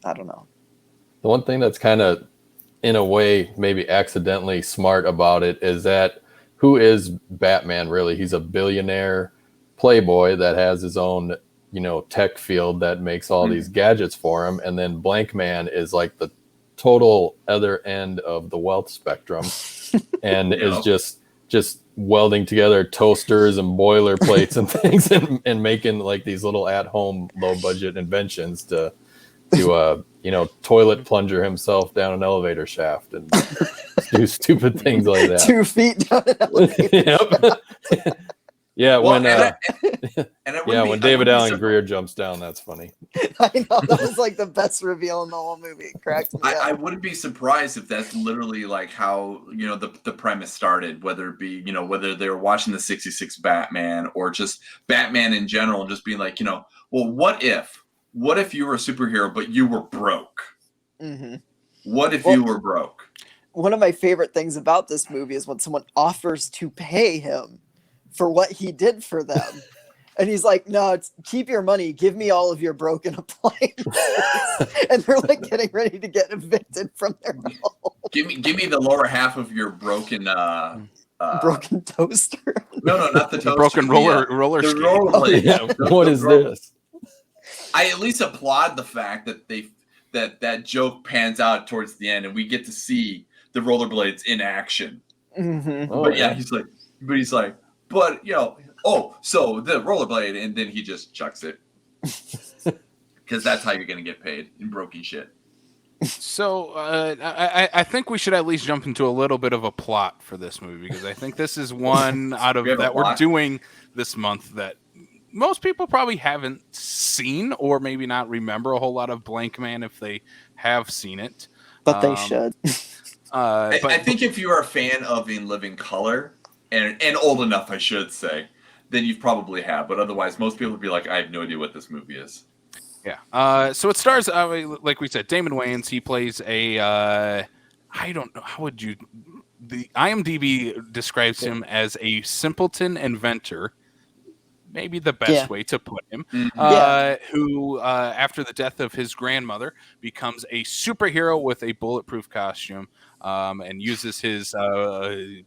I don't know. The one thing that's kind of, in a way, maybe accidentally smart about it is that who is Batman really? He's a billionaire playboy that has his own, you know, tech field that makes all these gadgets for him. And then Blankman is like the total other end of the wealth spectrum and is just welding together toasters and boiler plates and things and making like these little at-home low-budget inventions to you know, toilet plunger himself down an elevator shaft and do stupid things like that. 2 feet down an elevator shaft. Yeah, well, when David Allen Greer jumps down, that's funny. I know, that was like the best reveal in the whole movie. It cracked me up. I wouldn't be surprised if that's literally like how, you know, the premise started, whether it be, you know, whether they were watching the 66 Batman or just Batman in general and just being like, you know, well, what if you were a superhero, but you were broke? Mm-hmm. What if you were broke? One of my favorite things about this movie is when someone offers to pay him for what he did for them. And he's like, no, keep your money. Give me all of your broken appliances. And they're like getting ready to get evicted from their home. Give me the lower half of your broken broken toaster. No, not the toaster. The broken roller the skate. rollerblade. What is this? I at least applaud the fact that that joke pans out towards the end and we get to see the rollerblades in action. Mm-hmm. Oh, but he's like, but you know, so the rollerblade, and then he just chucks it because that's how you're gonna get paid in broken shit. So I think we should at least jump into a little bit of a plot for this movie because I think this is one out of that we're doing this month that most people probably haven't seen or maybe not remember a whole lot of Blankman if they have seen it. But they should. I think if you are a fan of In Living Color and old enough, I should say, then you probably have. But otherwise, most people would be like, I have no idea what this movie is. Yeah. So it stars, like we said, Damon Wayans. He plays a, I don't know, how would you, the IMDb describes him as a simpleton inventor. Maybe the best way to put him, who, after the death of his grandmother, becomes a superhero with a bulletproof costume and uses his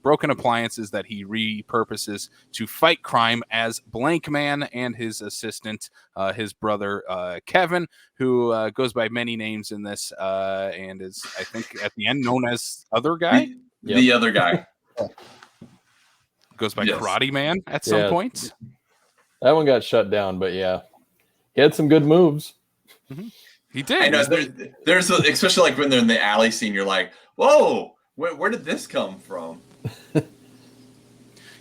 broken appliances that he repurposes to fight crime as Blankman and his assistant, his brother Kevin, who goes by many names in this and is, I think, at the end known as Other Guy. The Other Guy. Goes by Karate Man at some point. That one got shut down, but yeah, he had some good moves. Mm-hmm. He did. I know there's especially like when they're in the alley scene, you're like, whoa, where did this come from?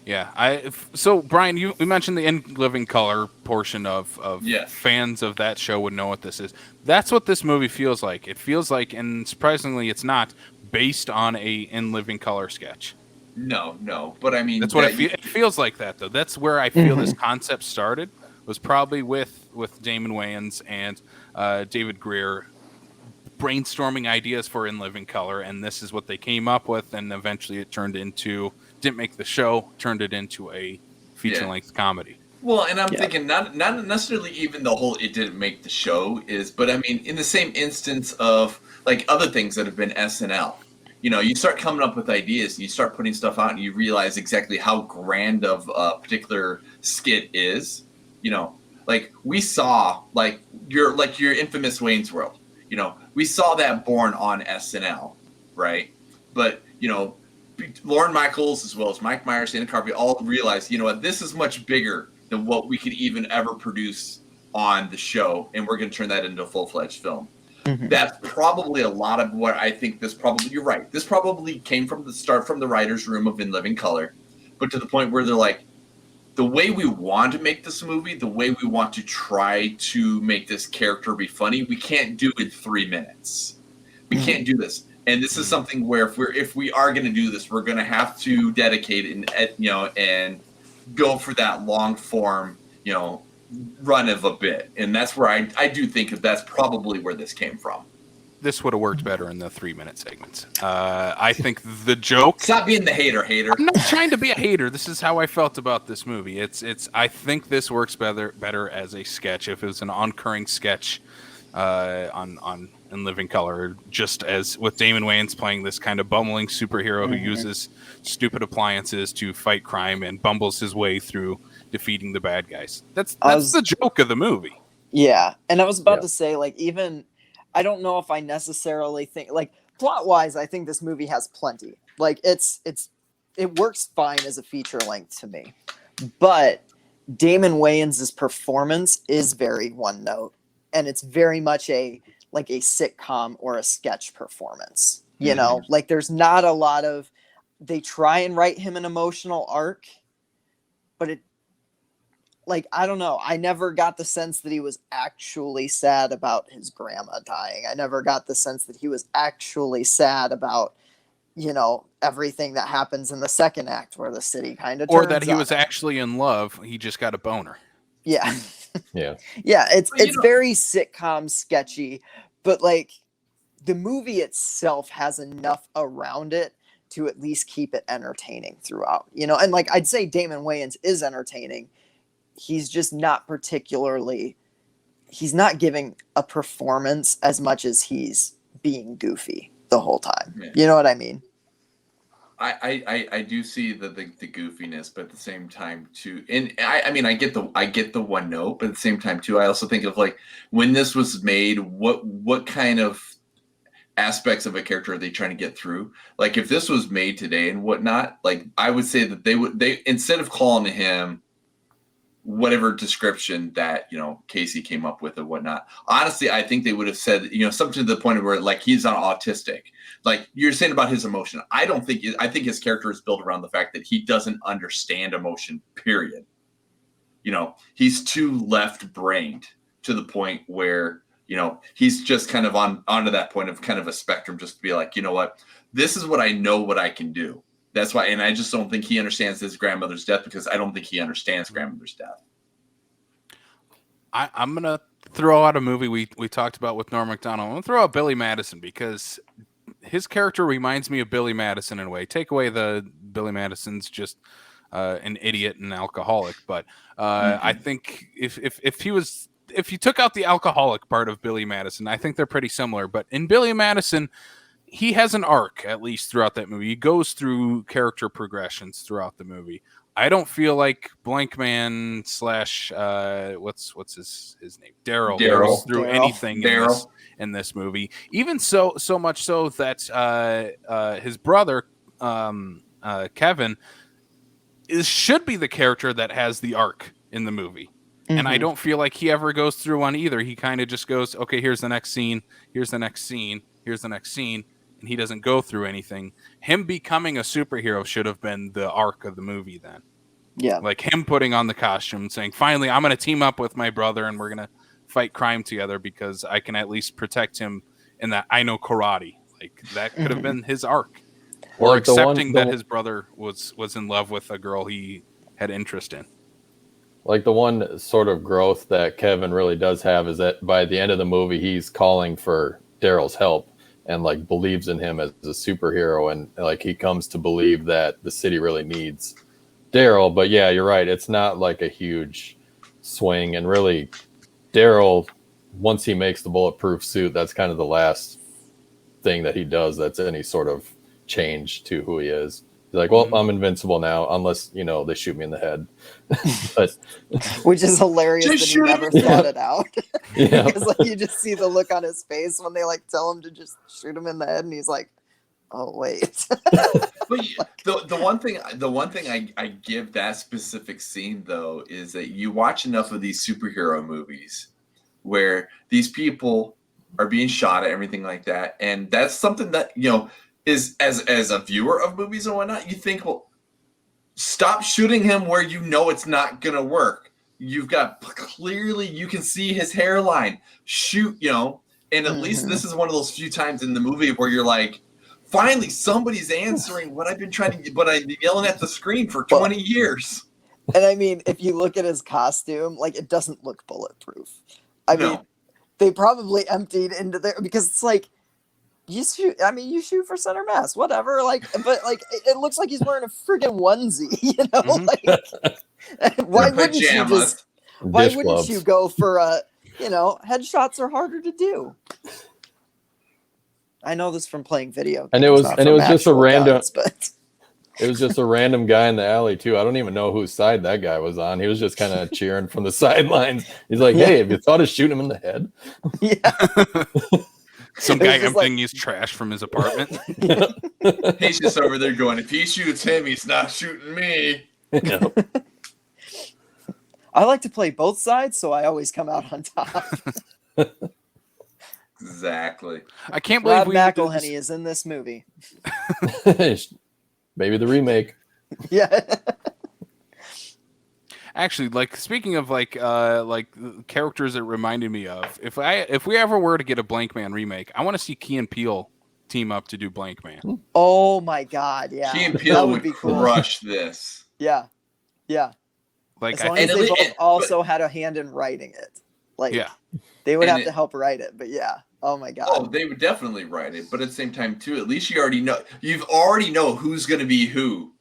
Yeah, so Brian, you mentioned the In Living Color portion of Yes. fans of that show would know what this is. That's what this movie feels like. It feels like, and surprisingly, it's not based on a In Living Color sketch. No, but I mean, That's what it feels like. That though, that's where I feel this concept started. Was probably with Damon Wayans and David Greer brainstorming ideas for In Living Color, and this is what they came up with, and eventually it didn't make the show, turned it into a feature-length comedy. Well, and I'm thinking not necessarily even the whole it didn't make the show but I mean, in the same instance of like other things that have been SNL, you start coming up with ideas and you start putting stuff out and you realize exactly how grand of a particular skit is, like we saw like your infamous Wayne's World, we saw that born on SNL, right? But, Lorne Michaels as well as Mike Myers, Dana Carvey all realized, this is much bigger than what we could even ever produce on the show, and we're going to turn that into a full-fledged film. Mm-hmm. That's probably a lot of what I think you're right. This probably came from the writer's room of In Living Color, but to the point where they're like, the way we want to make this movie, the way we want to try to make this character be funny, we can't do it in 3 minutes. We can't do this. And this is something where if we are going to do this, we're going to have to dedicate and go for that long form, run of a bit. And that's where I do think that's probably where this came from. This would have worked better in the 3-minute segments. I think the joke. Stop being the hater. I'm not trying to be a hater. This is how I felt about this movie. I think this works better as a sketch. If it was an oncurring sketch on In Living Color, just as with Damon Wayans playing this kind of bumbling superhero who uses stupid appliances to fight crime and bumbles his way through defeating the bad guys. That's the joke of the movie. Yeah, and I was about to say, like, even I don't know if I necessarily think, like, plot wise, I think this movie has plenty. Like, it works fine as a feature length to me, but Damon Wayans' performance is very one note, and it's very much a sitcom or a sketch performance. Like there's not a lot of, they try and write him an emotional arc, but it, like, I don't know. I never got the sense that he was actually sad about his grandma dying. I never got the sense that he was actually sad about, everything that happens in the second act where the city kind of turns or that he was actually in love. He just got a boner. Yeah. Yeah. Yeah. It's very sitcom sketchy, but like the movie itself has enough around it to at least keep it entertaining throughout, and like, I'd say Damon Wayans is entertaining. He's just not he's not giving a performance as much as he's being goofy the whole time. Yeah. You know what I mean? I do see the goofiness, but at the same time too, and I mean I get the one note, but at the same time too, I also think of like when this was made, what kind of aspects of a character are they trying to get through? Like if this was made today and whatnot, like I would say that they instead of calling him whatever description that Casey came up with and whatnot, honestly I think they would have said something to the point where like he's not autistic, like you're saying about his emotion. I think his character is built around the fact that he doesn't understand emotion, period. He's too left-brained to the point where he's just kind of onto that point of kind of a spectrum, just to be like, what, this is what I know what I can do. That's why, and I just don't think he understands his grandmother's death, because I don't think he understands grandmother's death. I'm going to throw out a movie we talked about with Norm Macdonald. I'm going to throw out Billy Madison, because his character reminds me of Billy Madison in a way. Take away the Billy Madison's just an idiot and alcoholic. But I think if you took out the alcoholic part of Billy Madison, I think they're pretty similar. But in Billy Madison, he has an arc, at least throughout that movie. He goes through character progressions throughout the movie. I don't feel like Blankman / what's his name, Daryl goes through anything in this movie. Even so much so that his brother Kevin should be the character that has the arc in the movie. And I Mhm. don't feel like he ever goes through one either. He kind of just goes, okay, here's the next scene, here's the next scene, here's the next scene, and he doesn't go through anything. Him becoming a superhero should have been the arc of the movie then. Yeah. Like him putting on the costume and saying, finally, I'm going to team up with my brother and we're going to fight crime together because I can at least protect him in that I know karate. Like that could have Mhm. been his arc. Well, Or like the one- accepting the that one- his brother was in love with a girl he had interest in. Like the one sort of growth that Kevin really does have is that by the end of the movie, he's calling for Daryl's help and like believes in him as a superhero. And like he comes to believe that the city really needs Daryl. But yeah, you're right. It's not like a huge swing. And really, Daryl, once he makes the bulletproof suit, that's kind of the last thing that he does that's any sort of change to who he is. He's like, well, I'm invincible now, unless, you know, they shoot me in the head. But Which is hilarious Just that he shoot never him. thought it out. yeah, Because like you just see the look on his face when they like tell him to just shoot him in the head, and he's like, "Oh wait." But the one thing I give that specific scene though is that you watch enough of these superhero movies where these people are being shot at everything like that, and that's something that is as a viewer of movies and whatnot, you think, well, stop shooting him where you know it's not gonna work. You've got clearly you can see his hairline. Shoot, and at least this is one of those few times in the movie where you're like, finally somebody's answering what I've been yelling at the screen for 20 years. And I mean, if you look at his costume, like it doesn't look bulletproof. I No. mean, they probably emptied into there because it's like you shoot for center mass, whatever. Like, but like it looks like he's wearing a friggin' onesie, Mhm. Like why wouldn't Pajamas. you just? Why dish wouldn't gloves. you go for headshots are harder to do. I know this from playing video And games, it not was from just a actual random. guns, but It was just a random guy in the alley too. I don't even know whose side that guy was on. He was just kind of cheering from the sidelines. He's like, "Hey, have you thought of shooting him in the head?" yeah. Some It was guy just emptying his trash from his apartment. He's just over there going, if he shoots him, he's not shooting me. Yeah. I like to play both sides, so I always come out on top. Exactly. I can't believe Rob we McElhenney is in this movie. Maybe the remake. Yeah. Actually, like speaking of like characters it reminded me of, if we ever were to get a Blankman remake, I want to see Key and Peele team up to do Blankman. Oh my God! Yeah, Key and that Peele would would be cool. crush this. Yeah, yeah. Like As long I as think, they both and- also had a hand in writing it, like yeah, they would And have to help write it. But yeah, oh my God. Oh, they would definitely write it, but at the same time, too, at least you already know who's going to be who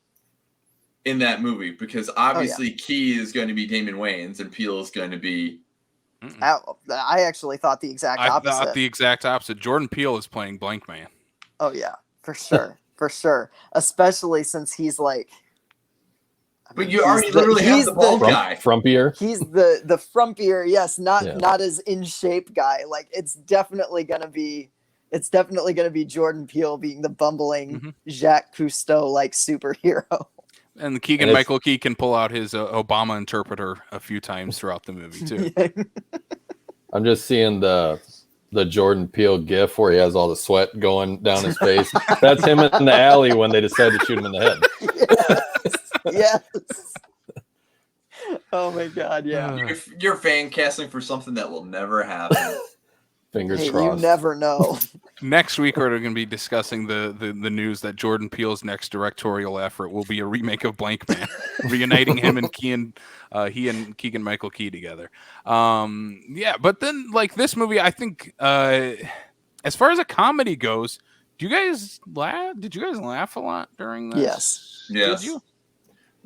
in that movie, because obviously Key is going to be Damon Wayans and Peele is going to be. I actually thought the exact I opposite. thought the exact opposite. Jordan Peele is playing Blankman. Oh yeah, for sure, for sure. Especially since he's like. But you already literally have the bald guy. Frumpier. He's the frumpier, yes, not Yeah. not as in shape guy. Like it's definitely gonna be Jordan Peele being the bumbling Jacques Cousteau like superhero. And Keegan Michael Key can pull out his Obama interpreter a few times throughout the movie too. I'm just seeing the Jordan Peele gif where he has all the sweat going down his face. That's him in the alley when they decide to shoot him in the head. Yes. Oh my God, yeah. You're fan casting for something that will never happen. Fingers Hey, crossed. you never know. Next week we're going to be discussing the news that Jordan Peele's next directorial effort will be a remake of Blankman, reuniting him and he and Keegan Michael Key together. Yeah, but then like this movie, I think as far as a comedy goes, did you guys laugh a lot during this? Yes. Yes. Did you?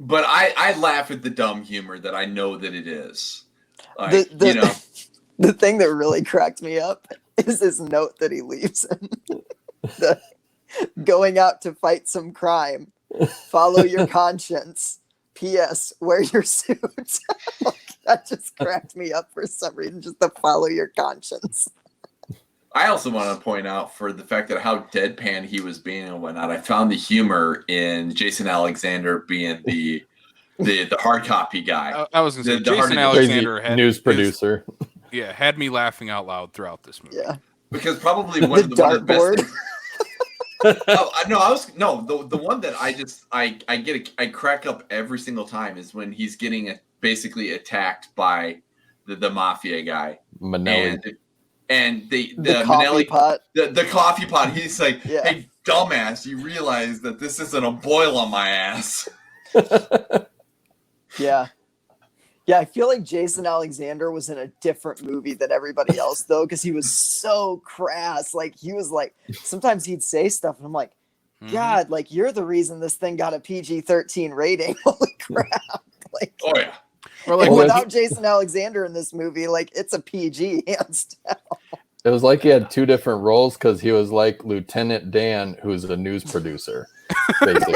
But I laugh at the dumb humor that I know that it is. Like, The thing that really cracked me up is his note that he leaves him. Going out to fight some crime. Follow your conscience. P.S. Wear your suit. That just cracked me up for some reason. Just to follow your conscience. I also want to point out for the fact that how deadpan he was being and whatnot. I found the humor in Jason Alexander being the the hard copy guy. I was going to say, The hard Jason to- Alexander news producer. had me laughing out loud throughout this movie. Yeah. Because probably one of the dartboard. The one that I crack up every single time is when he's getting basically attacked by the mafia guy. Manelli. And the coffee Manelli, pot. the coffee pot. He's like, Yeah. hey, dumbass, you realize that this isn't a boil on my ass. Yeah. Yeah, I feel like Jason Alexander was in a different movie than everybody else, though, because he was so crass. Like, he was like, sometimes he'd say stuff, and I'm like, God, like, you're the reason this thing got a PG-13 rating. Holy crap. Like, Oh, yeah. Or like, without Jason Alexander in this movie, like, it's a PG, hands down. It was like he had two different roles because he was like Lieutenant Dan, who's a news producer, basically.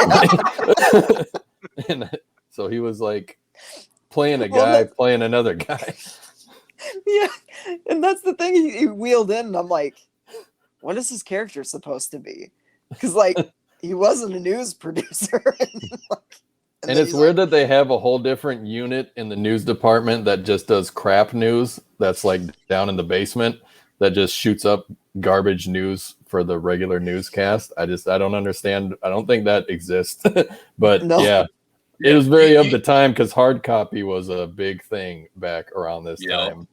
And so he was like playing a guy, playing another guy. Yeah, and that's the thing he wheeled in, and I'm like, what is his character supposed to be? Because, like, he wasn't a news producer. And it's weird that they have a whole different unit in the news department that just does crap news that's like down in the basement that just shoots up garbage news for the regular newscast. I don't understand. I don't think that exists. But No. yeah, it was very of the time because hard copy was a big thing back around this time.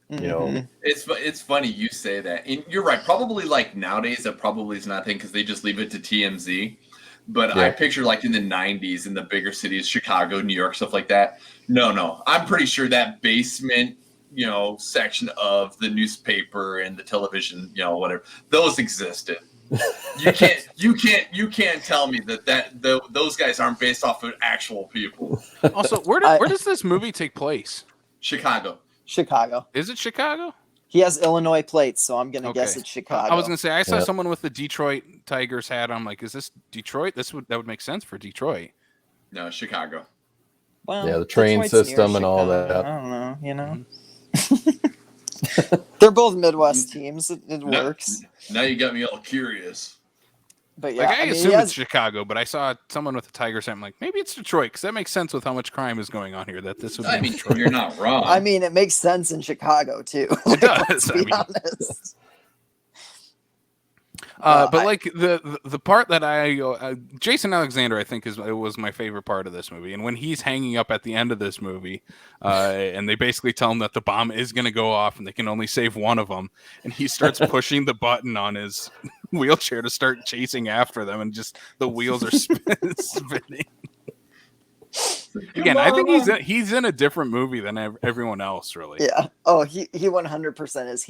You know, it's funny you say that. And you're right. Probably like nowadays, that probably is not a thing because they just leave it to TMZ. But I picture like in the 90s in the bigger cities, Chicago, New York, stuff like that. No. I'm pretty sure that basement, section of the newspaper and the television, whatever, those existed. You can't tell me that those guys aren't based off of actual people. Also, where does this movie take place? Chicago. Is it Chicago? He has Illinois plates, so I'm gonna guess it's Chicago. I was gonna say I saw someone with the Detroit Tigers hat. I'm like, is this Detroit? That would make sense for Detroit. No, Chicago. Well, yeah, the train Detroit's system near and all Chicago. that. I don't know, They're both Midwest teams. It works. Now you got me all curious. But yeah, Like, I assume it's Chicago, but I saw someone with a Tigers hat. I'm like, maybe it's Detroit because that makes sense with how much crime is going on here. That this would be Detroit. You're not wrong. I mean, it makes sense in Chicago too. It does. Let's be honest. But like the part that Jason Alexander, I think was my favorite part of this movie. And when he's hanging up at the end of this movie, and they basically tell him that the bomb is going to go off and they can only save one of them, and he starts pushing the button on his wheelchair to start chasing after them, and just the wheels are spinning. Again, I think he's in a different movie than everyone else, really. Yeah. Oh, he 100% is.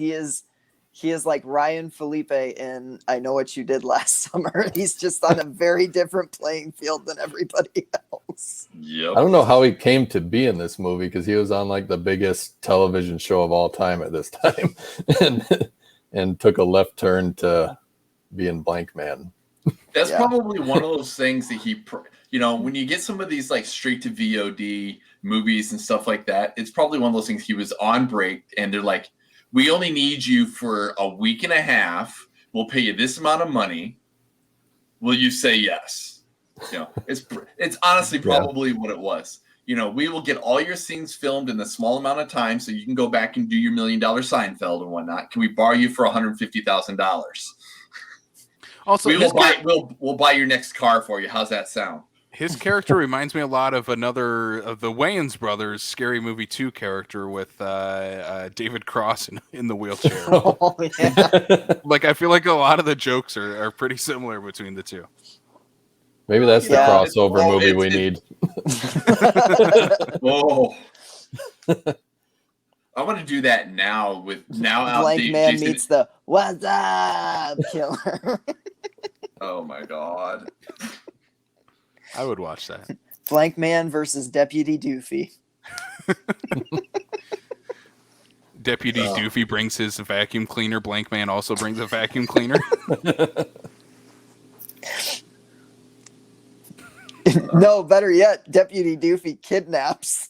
He is like Ryan Felipe in I Know What You Did Last Summer. He's just on a very different playing field than everybody else. Yep. I don't know how he came to be in this movie because he was on like the biggest television show of all time at this time, and took a left turn to be in Blankman. That's probably one of those things that when you get some of these like straight to VOD movies and stuff like that, it's probably one of those things he was on break and they're like, we only need you for a week and a half. We'll pay you this amount of money. Will you say yes? It's honestly probably what it was. We will get all your scenes filmed in a small amount of time so you can go back and do your $1 million Seinfeld and whatnot. Can we borrow you for $150,000? Also, we'll buy your next car for you. How's that sound? His character reminds me a lot of another of the Wayans brothers' Scary Movie 2 character with David Cross in the wheelchair. Oh, yeah. Like, I feel like a lot of the jokes are pretty similar between the two. Maybe that's the crossover movie we need. Oh, I want to do that now with Blankman meets the "What's up" killer. Oh my god. I would watch that. Blankman versus Deputy Doofy. Deputy Doofy brings his vacuum cleaner. Blankman also brings a vacuum cleaner. No, better yet, Deputy Doofy kidnaps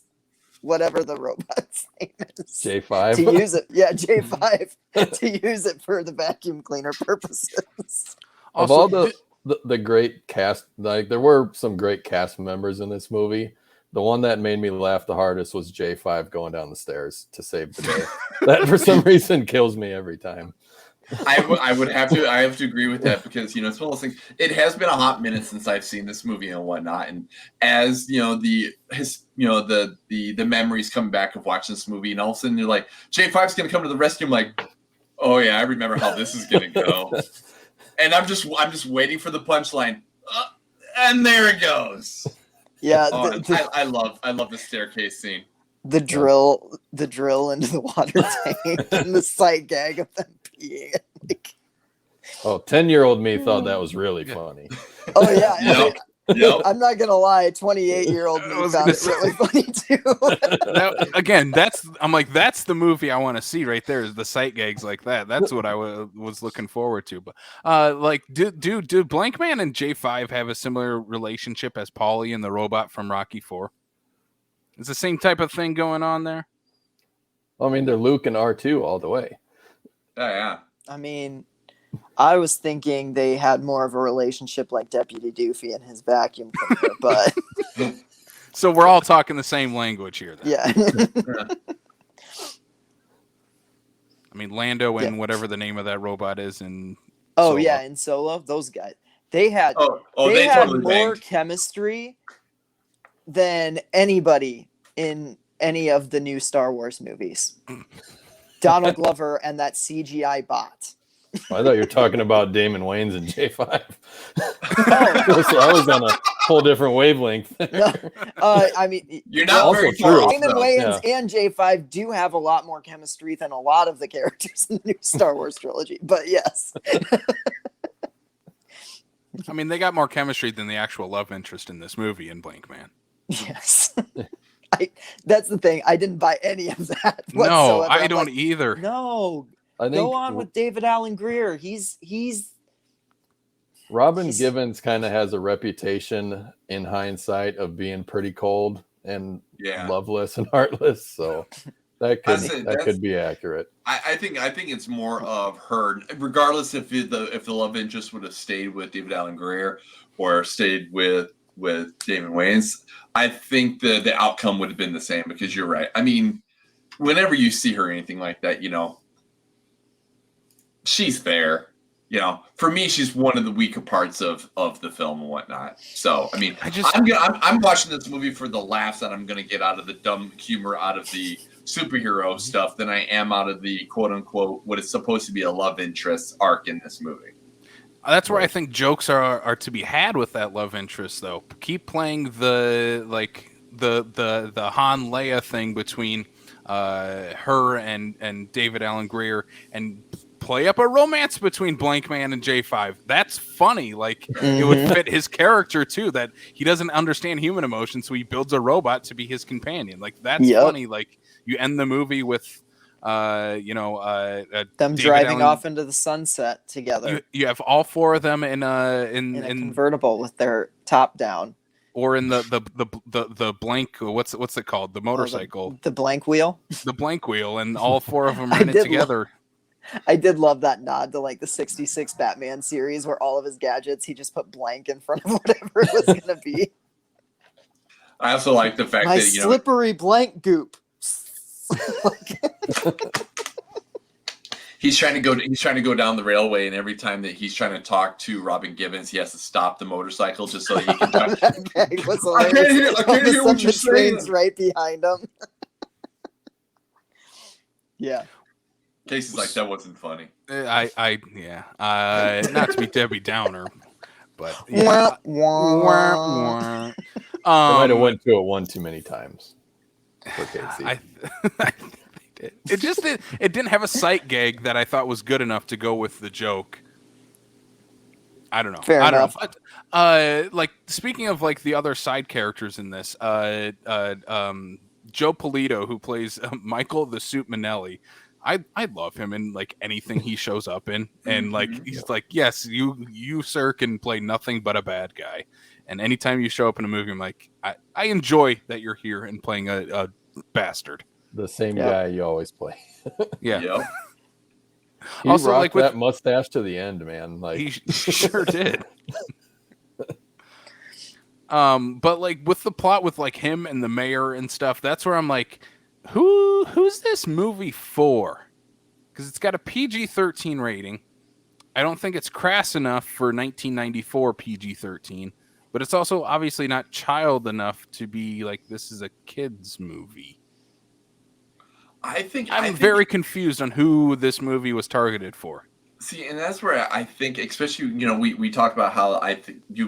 whatever the robot's name is. J5. To use it. Yeah, J5. To use it for the vacuum cleaner purposes. Of all the great cast, like there were some great cast members in this movie, The one that made me laugh the hardest was J5 going down the stairs to save the day. That for some reason kills me every time. I have to agree with that because it's one of those things. It has been a hot minute since I've seen this movie and whatnot, and as the memories come back of watching this movie, and all of a sudden you're like, J5's gonna come to the rescue. I'm like, oh yeah, I remember how this is gonna go, and I'm just waiting for the punchline, and there it goes. Yeah, I love the staircase scene. The drill into the water tank and the sight gag of them peeing. Like, 10-year-old me thought that was really funny. oh yeah. Yep. I'm not gonna lie, 28-year-old me found it really funny too. Again, that's the movie I want to see right there, is the sight gags like that. That's what I was looking forward to. But do Blankman and J5 have a similar relationship as Paulie and the robot from Rocky 4? Is the same type of thing going on there? I mean, they're Luke and R2 all the way. Oh yeah. I mean, I was thinking they had more of a relationship like Deputy Doofy and his vacuum cleaner, but so we're all talking the same language here then. yeah. I mean, Lando and whatever the name of that robot is in Solo. Solo. In Solo, those guys. They had they had totally more banged. chemistry than anybody in any of the new Star Wars movies. Donald Glover and that CGI bot. I thought you were talking about Damon Wayans and J5. So I was on a whole different wavelength. No, I mean, You're not Also very true. far off, Damon though. Wayans and J5 do have a lot more chemistry than a lot of the characters in the new Star Wars trilogy. But yes. I mean, they got more chemistry than the actual love interest in this movie in Blankman. Yes. That's the thing. I didn't buy any of that No, whatsoever. I I'm don't like, either. No. I think Go on with David Allen Greer. He's Robin Givens kind of has a reputation in hindsight of being pretty cold and loveless and heartless. So that could be accurate. I think it's more of her, regardless if the love interest would have stayed with David Allen Greer or stayed with Damon Wayans. I think the outcome would have been the same, because you're right. I mean, whenever you see her or anything like that, she's there. For me, she's one of the weaker parts of the film and whatnot. So, I mean, I'm watching this movie for the laughs that I'm going to get out of the dumb humor, out of the superhero stuff, than I am out of the quote unquote what is supposed to be a love interest arc in this movie. That's where I think jokes are to be had with that love interest, though. Keep playing the Han Leia thing between her and David Allen Greer, and play up a romance between Blankman and J5. That's funny. It would fit his character too, that he doesn't understand human emotion, so he builds a robot to be his companion. That's funny. You end the movie with them David driving off into the sunset together. You have all four of them in a convertible with their top down, or in the blank. What's it called? The motorcycle. The blank wheel. The blank wheel, and all four of them are in it together. I did love that nod to the 66 Batman series, where all of his gadgets, he just put blank in front of whatever it was going to be. I also like the fact My that slippery blank goop. He's trying to go down the railway, and every time that he's trying to talk to Robin Givens, he has to stop the motorcycle just so he can talk. I can't hear what you're saying. Train's right behind him. Yeah. Casey's like, that wasn't funny. Not to be Debbie Downer, but They might have went to it one too many times for Casey. I think they did. It didn't have a sight gag that I thought was good enough to go with the joke. I don't know. Fair enough. But, speaking of the other side characters in this, Joe Polito, who plays Michael the Suit Minnelli, I love him in anything he shows up in, and he's yes, you sir can play nothing but a bad guy, and anytime you show up in a movie, I'm I enjoy that you're here and playing a bastard. The same guy you always play. Yeah. Yep. He also rocked that mustache to the end, man. He sure did. But like with the plot with like him and the mayor and stuff, that's where I'm like, who's this movie for? Because it's got a PG-13 rating. I don't think it's crass enough for 1994 PG-13, but it's also obviously not child enough to be like, this is a kid's movie. I'm very confused on who this movie was targeted for. See, and that's where I think, especially, we talk about how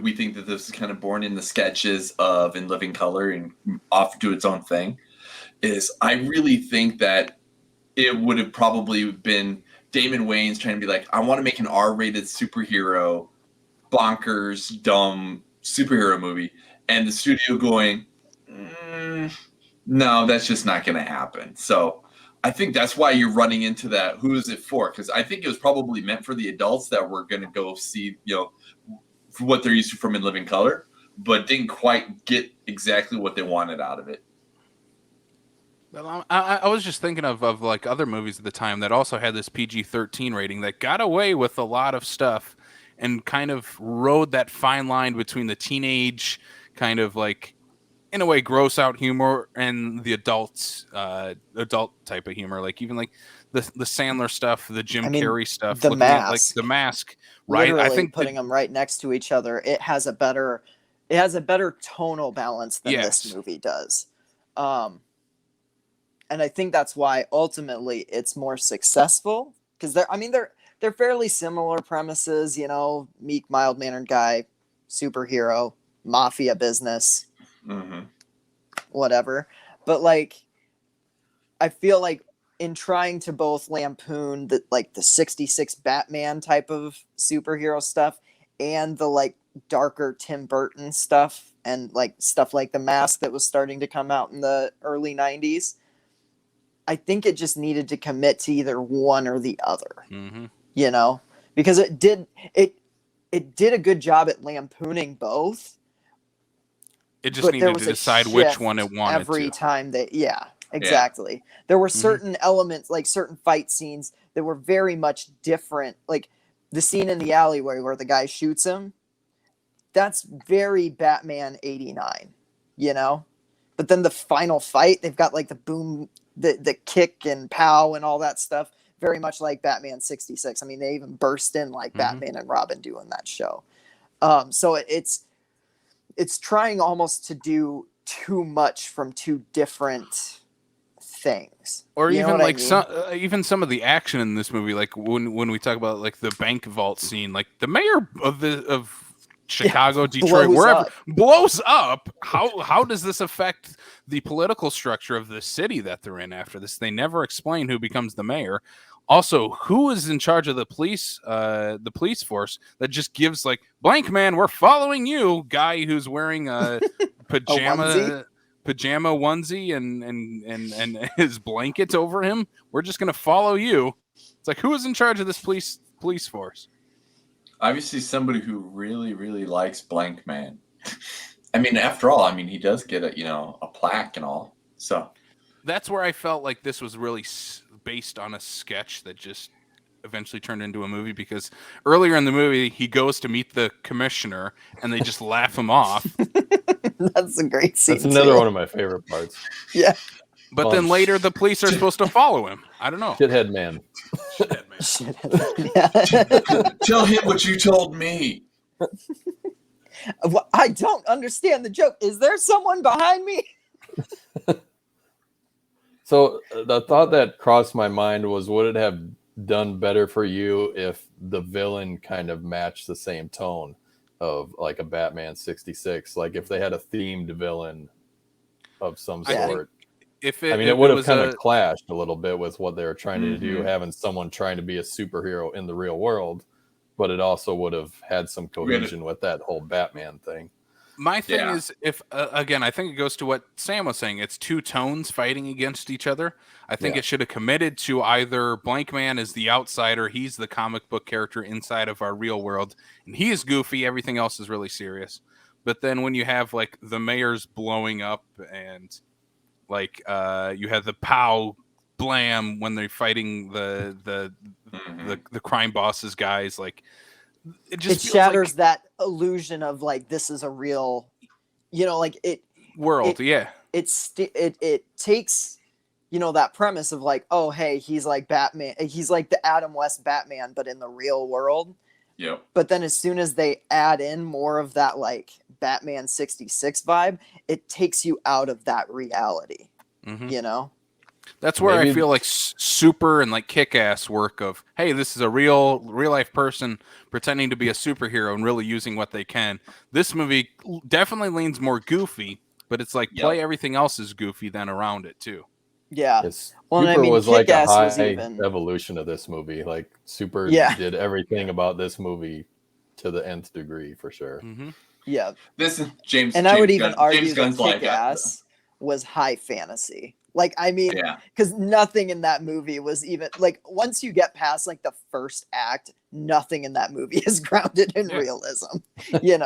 we think that this is kind of born in the sketches of In Living Color and off to its own thing. I really think that it would have probably been Damon Wayans trying to be like, I want to make an R-rated superhero, bonkers, dumb superhero movie, and the studio going, no, that's just not going to happen. So I think that's why you're running into that. Who is it for? Because I think it was probably meant for the adults that were going to go see, for what they're used to from In Living Color, but didn't quite get exactly what they wanted out of it. Well, I was just thinking of like other movies at the time that also had this PG-13 rating that got away with a lot of stuff and kind of rode that fine line between the teenage kind of like, in a way, gross out humor and the adult type of humor. Like even like the Sandler stuff, the Jim Carrey stuff, The Mask. like The Mask, right? Literally I think putting them right next to each other, it has a better tonal balance than this movie does. And I think that's why ultimately it's more successful, because they're fairly similar premises, meek, mild-mannered guy, superhero, mafia business, whatever. But like, I feel like in trying to both lampoon the 66 Batman type of superhero stuff and the like darker Tim Burton stuff and like stuff like The Mask that was starting to come out in the early 90s, I think it just needed to commit to either one or the other, because it did a good job at lampooning both. It just needed to decide which one it wanted every to. time exactly. Yeah. There were certain elements, like certain fight scenes that were very much different. Like the scene in the alleyway where the guy shoots him, that's very Batman 89, But then the final fight, they've got like the boom, the kick and pow and all that stuff, very much like Batman 66. I mean, they even burst in like Batman and Robin doing that show. So it's trying almost to do too much from two different things. Or even like even some of the action in this movie, like when we talk about like the bank vault scene, like the mayor of Chicago, Detroit, wherever blows up. How does this affect the political structure of the city that they're in after this? They never explain who becomes the mayor. Also, who is in charge of the police force that just gives like, Blankman, we're following you, guy who's wearing a pajama onesie and his blanket over him. We're just gonna follow you. It's like, who is in charge of this police force? Obviously, somebody who really, really likes Blankman. I mean, after all, he does get a plaque and all. So that's where I felt like this was really based on a sketch that just eventually turned into a movie, because earlier in the movie he goes to meet the commissioner and they just laugh him off. That's a great scene. That's another one of my favorite parts. Yeah. But then later the police are supposed to follow him. I don't know. Shithead man. Tell him what you told me. I don't understand the joke. Is there someone behind me? So the thought that crossed my mind was, would it have done better for you if the villain kind of matched the same tone of like a Batman 66? Like if they had a themed villain of some sort. It would have kind of clashed a little bit with what they were trying to do, having someone trying to be a superhero in the real world, but it also would have had some cohesion with that whole Batman thing. My thing is, if again, I think it goes to what Sam was saying. It's two tones fighting against each other. I think it should have committed to either Blankman is the outsider, he's the comic book character inside of our real world, and he is goofy. Everything else is really serious. But then when you have like the mayor's blowing up and like you have the pow blam when they're fighting the crime bosses guys, like it shatters that illusion of like this is a real like it world. Yeah. it takes, that premise of like, oh, hey, he's like Batman. He's like the Adam West Batman, but in the real world. Yep. But then as soon as they add in more of that like Batman 66 vibe, it takes you out of that reality, That's where Maybe- I feel like Super and like Kick-Ass work of, hey, this is a real life person pretending to be a superhero and really using what they can. This movie definitely leans more goofy, but it's like play everything else is goofy then around it too. Yeah. Yes. Well, Super I mean, was like a Kick-Ass high was even- evolution of this movie. Like Super did everything about this movie to the nth degree for sure. Mm-hmm. Yeah. This is James. And I would even argue James that Gunn's like Kick-Ass was high fantasy. Like, I mean, yeah. because nothing in that movie was even like, once you get past like the first act, nothing in that movie is grounded in realism. You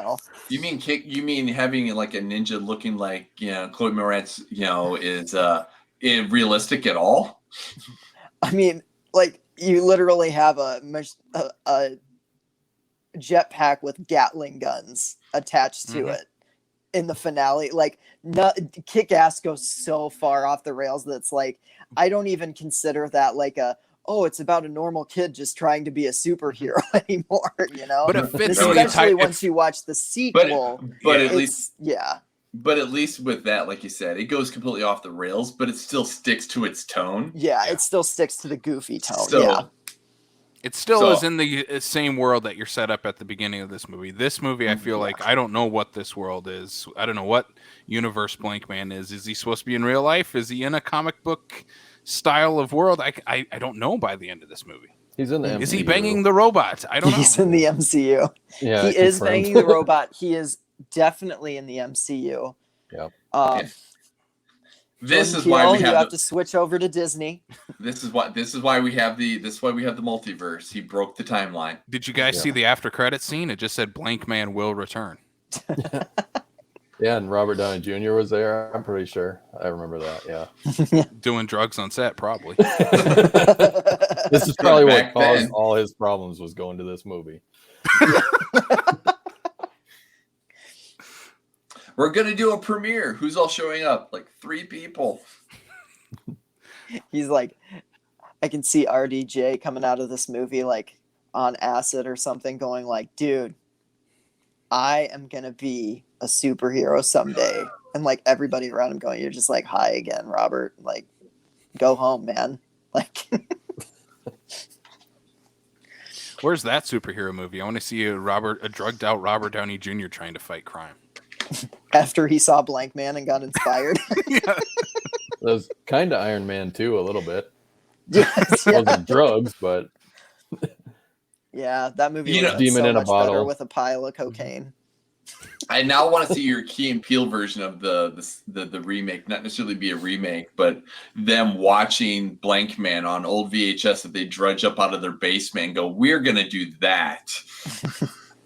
mean having like a ninja looking like Chloe Moretz is realistic at all? I mean, like you literally have a jetpack with Gatling guns attached to it in the finale. Like, Kick-Ass goes so far off the rails that it's like, I don't even consider that like it's about a normal kid just trying to be a superhero anymore, But it fits especially once you watch the sequel. But at least with that, like you said, it goes completely off the rails, but it still sticks to its tone. Yeah, it still sticks to the goofy tone. It still is in the same world that you're set up at the beginning of this movie. This movie, I feel like I don't know what this world is. I don't know what universe Blankman is. Is he supposed to be in real life? Is he in a comic book style of world? I don't know by the end of this movie. He's in the MCU. Is he banging the robot? I don't know. He's in the MCU. Yeah, he is banging the robot. He is definitely in the MCU. Yep. This is why we have to switch over to Disney. This is why we have the multiverse. He broke the timeline. Did you guys see the after credit scene? It just said Blankman will return. Yeah, and Robert Downey Jr. was there. I'm pretty sure. I remember that. Yeah. Doing drugs on set, probably. This is probably what caused all his problems was going to this movie. We're gonna do a premiere. Who's all showing up? Like 3 people. He's like, I can see RDJ coming out of this movie like on acid or something, going like, dude, I am gonna be a superhero someday. And like everybody around him going, you're just like, hi again, Robert. Like, go home, man. Like, where's that superhero movie? I want to see a drugged out Robert Downey Jr. trying to fight crime. After he saw Blankman and got inspired. That was kind of Iron Man 2 a little bit. Yes, It wasn't drugs, but yeah, that movie was Demon so in a much bottle better with a pile of cocaine. I now want to see your Key and Peele version of the remake, not necessarily be a remake, but them watching Blankman on old VHS that they drudge up out of their basement and go, we're gonna do that.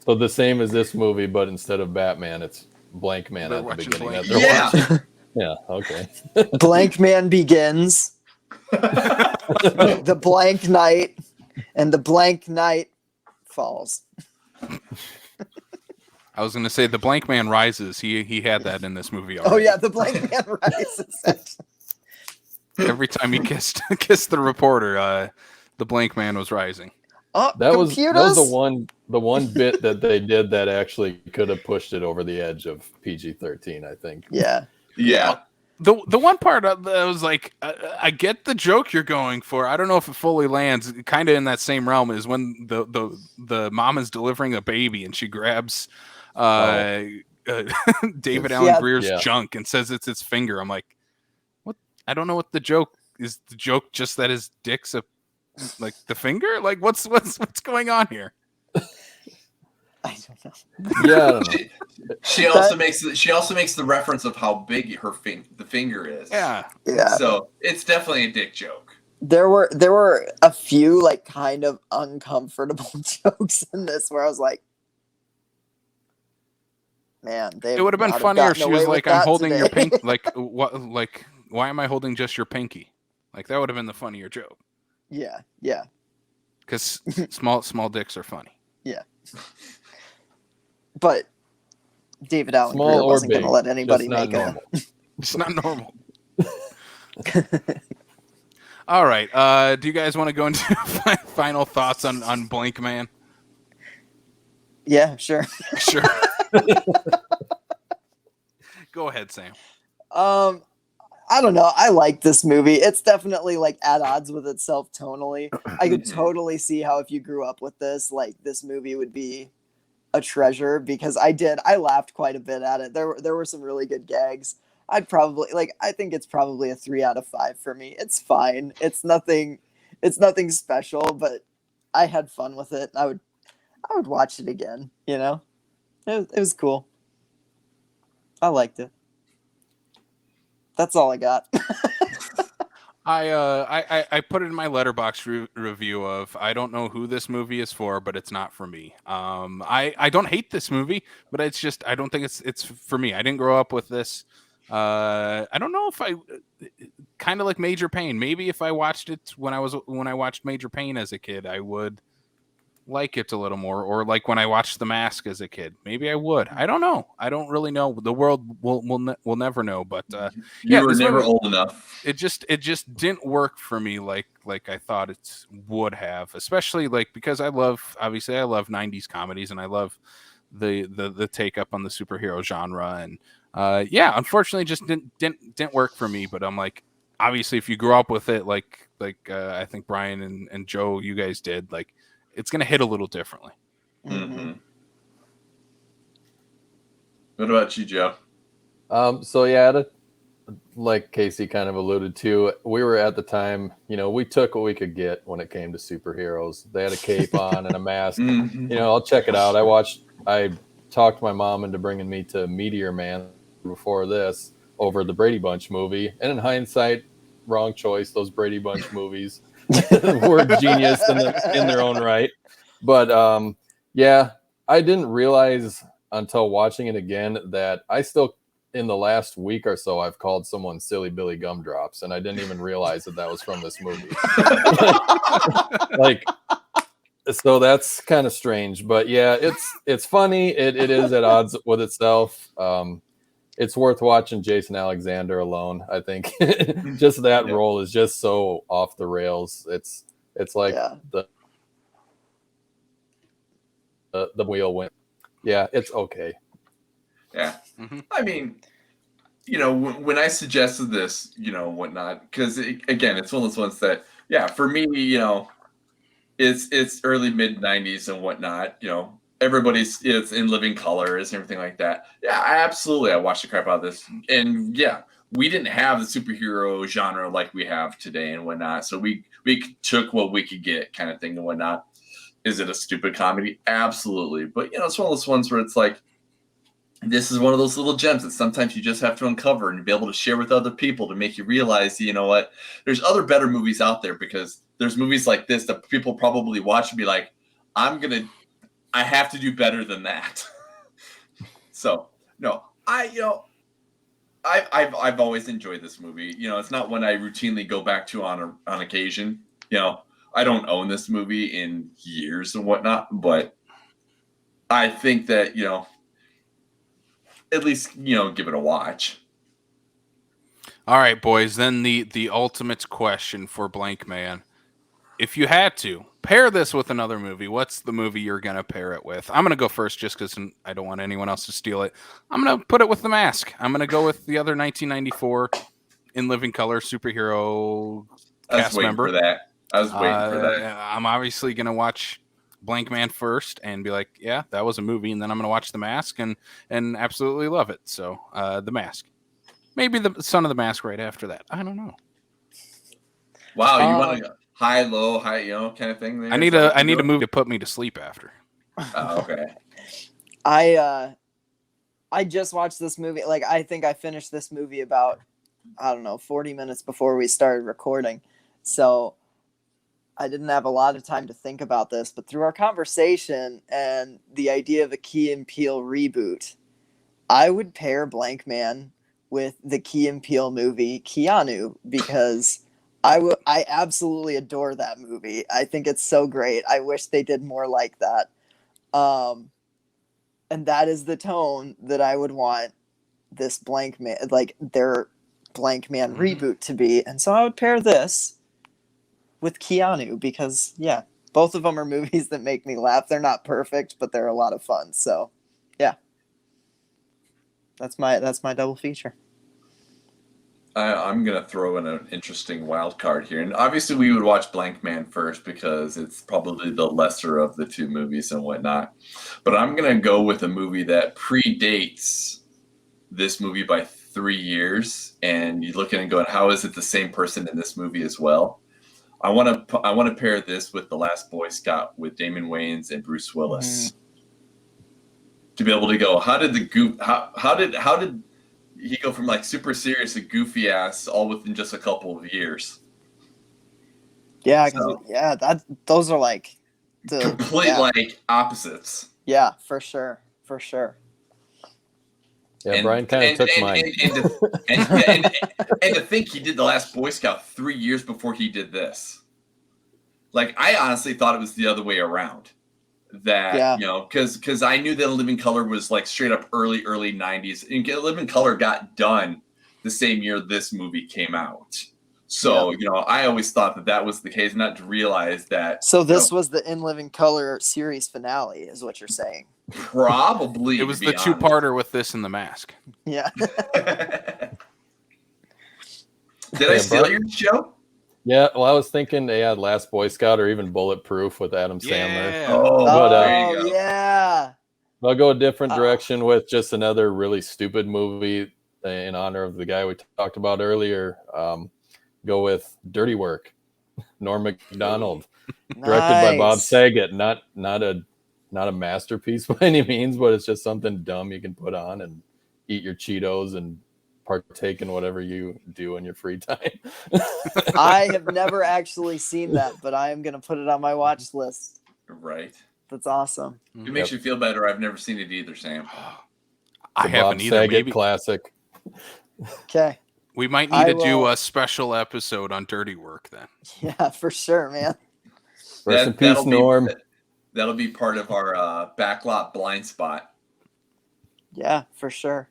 So the same as this movie, but instead of Batman, it's Blankman They're at the watching beginning. Blank. That they're Yeah. watching. Yeah, okay. Blankman begins. The blank night, and the blank night falls. I was going to say the Blankman rises. He had that in this movie already. Oh yeah, the Blankman rises. Every time he kissed the reporter, the Blankman was rising. Oh, That was computers? the one bit that they did that actually could have pushed it over the edge of PG-13, I think. Yeah. Yeah. The one part that was like, I get the joke you're going for. I don't know if it fully lands. Kind of in that same realm is when the mom is delivering a baby and she grabs David Allen Greer's junk and says it's its finger. I'm like, what? I don't know what the joke is. The joke just that his dick's like the finger. Like what's going on here? I don't know. Yeah, I don't know. She also makes the reference of how big the finger is. Yeah. So it's definitely a dick joke. There were a few like kind of uncomfortable jokes in this where I was like, man, It would have been funnier if she was like, I'm holding your pinky. Like, what? Like, why am I holding just your pinky? Like, that would have been the funnier joke. Yeah. Because small dicks are funny. Yeah. But David Allen Small Greer or wasn't going to big, let anybody just not make normal. It's not normal. All right. Do you guys want to go into final thoughts on Blankman? Yeah, sure. Sure. Go ahead, Sam. I don't know. I like this movie. It's definitely like at odds with itself tonally. I could totally see how if you grew up with this, like this movie would be a treasure because I laughed quite a bit at it. There were some really good gags. I'd probably I think it's probably a 3 out of 5 for me. It's fine. It's nothing special, but I had fun with it. I would watch it again, you know? It was cool. I liked it. That's all I got. I put it in my Letterboxd review of I don't know who this movie is for, but it's not for me. I don't hate this movie, but it's just I don't think it's for me. I didn't grow up with this. I don't know if I kind of like Major Payne. Maybe if I watched it when I watched Major Payne as a kid, I would like it a little more, or like when I watched The Mask as a kid, maybe I would. I don't know. I don't really know. The world will never know. But You were this never movie, old enough. it just didn't work for me like I thought it would have, especially like because I love 90s comedies and I love the take up on the superhero genre, and unfortunately it just didn't work for me. But I'm like, obviously if you grew up with it like I think Brian and Joe, you guys did, like it's gonna hit a little differently. Mm-hmm. What about you, Joe? So yeah, like Casey kind of alluded to, we were at the time, we took what we could get when it came to superheroes. They had a cape on and a mask. I'll check it out. I talked my mom into bringing me to Meteor Man before this over the Brady Bunch movie. And in hindsight, wrong choice. Those Brady Bunch movies were genius in their own right. But I didn't realize until watching it again that I still, in the last week or so, I've called someone Silly Billy Gumdrops, and I didn't even realize that was from this movie. So that's kind of strange, but yeah, it's funny. It is at odds with itself. It's worth watching Jason Alexander alone. I think just that role is just so off the rails. It's like the wheel went. Yeah, it's okay. Yeah. Mm-hmm. I mean, when I suggested this, whatnot, because again, it's one of those ones that, for me, it's early mid 90s and whatnot, it's in living colors and everything like that. Yeah, I watched the crap out of this. And we didn't have the superhero genre like we have today and whatnot. So we took what we could get kind of thing and whatnot. Is it a stupid comedy? Absolutely. But, it's one of those ones where it's like, this is one of those little gems that sometimes you just have to uncover and be able to share with other people to make you realize, what, there's other better movies out there, because there's movies like this that people probably watch and be like, I have to do better than that. So, no, I've always enjoyed this movie. It's not one I routinely go back to on occasion. I don't own this movie in years and whatnot, but I think that, at least, give it a watch. All right, boys. Then the ultimate question for Blankman: if you had to pair this with another movie, what's the movie you're gonna pair it with? I'm gonna go first, just because I don't want anyone else to steal it. I'm gonna put it with The Mask. I'm gonna go with the other 1994 in living color superhero cast member. I was waiting for that. I'm obviously gonna watch Blankman first and be like, yeah, that was a movie, and then I'm gonna watch The Mask and absolutely love it. So The Mask. Maybe the Son of the Mask right after that. I don't know. Wow, you want to high, low, high, kind of thing there? I need a movie to put me to sleep after. Oh, okay. I just watched this movie. Like, I think I finished this movie about, 40 minutes before we started recording. So I didn't have a lot of time to think about this, but through our conversation and the idea of a Key and Peele reboot, I would pair Blankman with the Key and Peele movie Keanu, because I absolutely adore that movie. I think it's so great. I wish they did more like that. And that is the tone that I would want this Blankman, like their Blankman reboot to be. And so I would pair this with Keanu because, yeah, both of them are movies that make me laugh. They're not perfect, but they're a lot of fun. So, yeah, that's my double feature. I'm gonna throw in an interesting wild card here, and obviously we would watch Blankman first because it's probably the lesser of the two movies and whatnot. But I'm gonna go with a movie that predates this movie by 3 years, and you look at it and going, how is it the same person in this movie as well? I want to pair this with The Last Boy Scout with Damon Wayans and Bruce Willis. To be able to go, how did he go from like super serious to goofy ass all within just a couple of years? Yeah, So, those are like the complete like opposites. Yeah, for sure. Yeah, Brian kind of took mine. And to think he did The Last Boy Scout 3 years before he did this. Like, I honestly thought it was the other way around. That, you know, because I knew that Living Color was like straight up early 90s. And Living Color got done the same year this movie came out. So, you know, I always thought that was the case, not to realize that. So this was the In Living Color series finale, is what you're saying. Probably. It was the two-parter with this and The Mask. Yeah. Did I steal your show? Yeah, well, I was thinking they had Last Boy Scout or even Bulletproof with Adam Sandler. There you go. Yeah. I'll go a different direction with just another really stupid movie in honor of the guy we talked about earlier. Go with Dirty Work, Norm Macdonald, directed by Bob Saget. Not a masterpiece by any means, but it's just something dumb you can put on and eat your Cheetos and partake in whatever you do in your free time. I have never actually seen that, but I am going to put it on my watch list. Right. That's awesome. It makes you feel better. I've never seen it either, Sam. I haven't either. Saget Maybe classic. Okay. We might need to do a special episode on Dirty Work then. Yeah, for sure, man. Rest in peace, Norm. That'll be part of our backlot blind spot. Yeah, for sure.